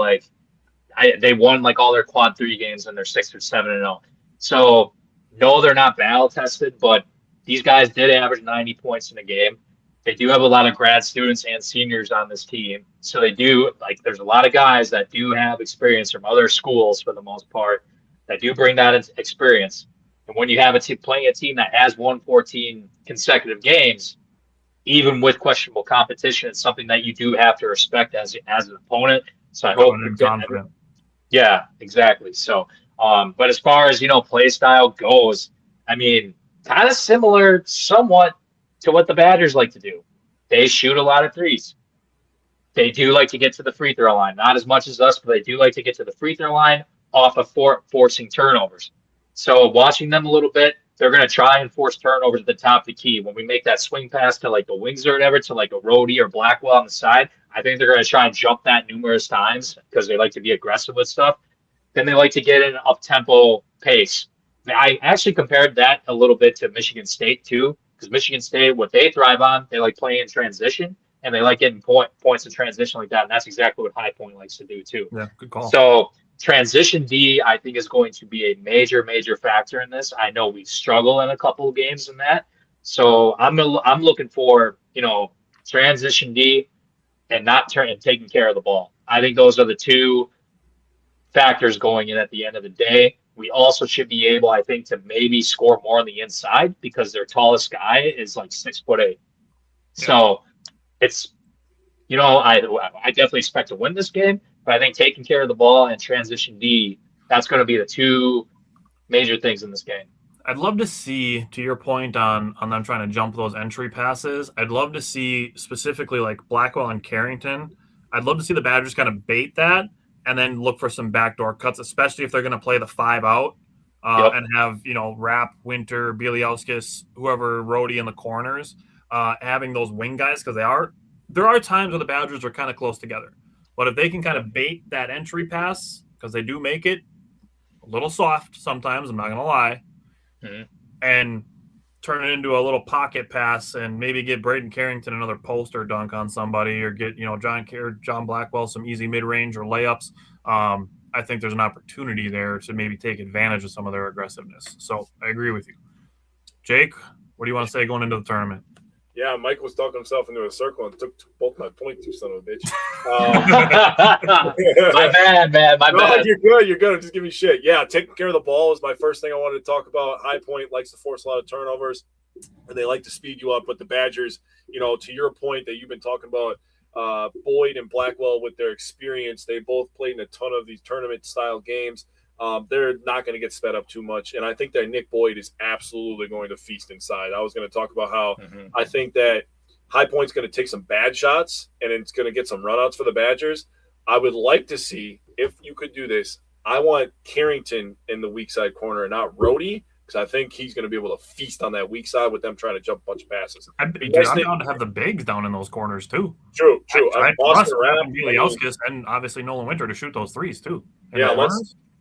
they won like all their quad 3 games, and they're 6 or 7-0. So no, they're not battle tested, but these guys did average 90 points in a game. They do have a lot of grad students and seniors on this team. So they do, there's a lot of guys that do have experience from other schools for the most part that do bring that experience. And when you have playing a team that has won 14 consecutive games, even with questionable competition, it's something that you do have to respect as an opponent. So I hope Yeah, exactly. So, but as far as, play style goes, I mean, kind of similar somewhat to what the Badgers like to do. They shoot a lot of threes. They do like to get to the free throw line, not as much as us, but they do like to get to the free throw line off of forcing turnovers. So watching them a little bit, they're going to try and force turnovers at the top of the key. When we make that swing pass to like the wings or whatever, to like a Rhodey or Blackwell on the side, I think they're going to try and jump that numerous times because they like to be aggressive with stuff. Then they like to get in an up-tempo pace. I actually compared that a little bit to Michigan State too, because Michigan State, what they thrive on, they like playing in transition, and they like getting points in transition like that, and that's exactly what High Point likes to do too. Yeah, good call. So transition D, I think, is going to be a major, major factor in this. I know we struggle in a couple of games in that, so I'm looking for transition D and taking care of the ball. I think those are the two factors going in at the end of the day. We also should be able, I think, to maybe score more on the inside because their tallest guy is like 6'8". Yeah. So it's, I definitely expect to win this game, but I think taking care of the ball and transition D, that's going to be the two major things in this game. I'd love to see, to your point on them trying to jump those entry passes, I'd love to see specifically like Blackwell and Carrington. I'd love to see the Badgers kind of bait that and then look for some backdoor cuts, especially if they're going to play the 5 out and have, Rapp, Winter, Bieliauskas, whoever, Rhodey in the corners, having those wing guys, because there are times where the Badgers are kind of close together. But if they can kind of bait that entry pass, because they do make it a little soft sometimes, I'm not going to lie, and turn it into a little pocket pass and maybe get Braden Carrington another poster dunk on somebody, or get John Blackwell some easy mid-range or layups. I think there's an opportunity there to maybe take advantage of some of their aggressiveness. So I agree with you. Jake, what do you want to say going into the tournament? Yeah, Mike was talking himself into a circle and took both my points, you son of a bitch. My bad, man. My bad. You're good. You're good. Just give me shit. Yeah, taking care of the ball is my first thing I wanted to talk about. High Point likes to force a lot of turnovers, and they like to speed you up. But the Badgers, to your point that you've been talking about, Boyd and Blackwell with their experience, they both played in a ton of these tournament-style games. They're not going to get sped up too much. And I think that Nick Boyd is absolutely going to feast inside. I was going to talk about how I think that High Point's going to take some bad shots and it's going to get some runouts for the Badgers. I would like to see, if you could do this, I want Carrington in the weak side corner and not Rhodey, because I think he's going to be able to feast on that weak side with them trying to jump a bunch of passes. I'm down to have the bigs down in those corners too. True. Bieliauskas and obviously Nolan Winter to shoot those threes too.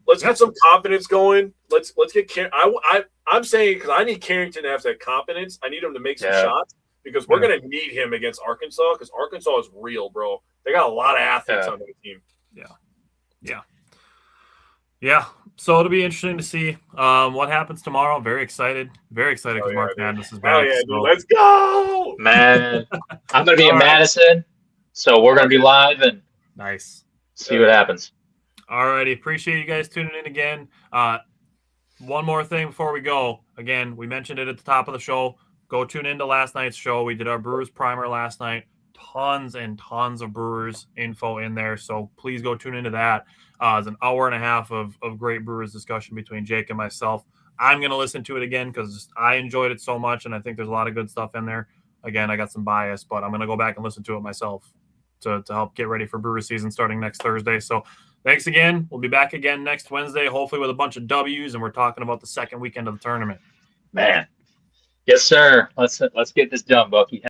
Let's get some confidence going. Let's get I'm saying, because I need Carrington to have that confidence. I need him to make some shots, because we're going to need him against Arkansas, because Arkansas is real, bro. They got a lot of athletes on their team. Yeah. So it'll be interesting to see what happens tomorrow. Very excited because March Madness is back. Dude, let's go, man. I'm going to be in Madison, so we're going to be live and see what happens. All righty. Appreciate you guys tuning in again. One more thing before we go. Again, we mentioned it at the top of the show. Go tune into last night's show. We did our Brewers primer last night. Tons and tons of Brewers info in there. So please go tune into that. It's an hour and a half of great Brewers discussion between Jake and myself. I'm going to listen to it again because I enjoyed it so much, and I think there's a lot of good stuff in there. Again, I got some bias, but I'm going to go back and listen to it myself to help get ready for Brewers season starting next Thursday. So thanks again. We'll be back again next Wednesday, hopefully with a bunch of W's, and we're talking about the second weekend of the tournament. Man. Yes, sir. Let's get this done, Bucky.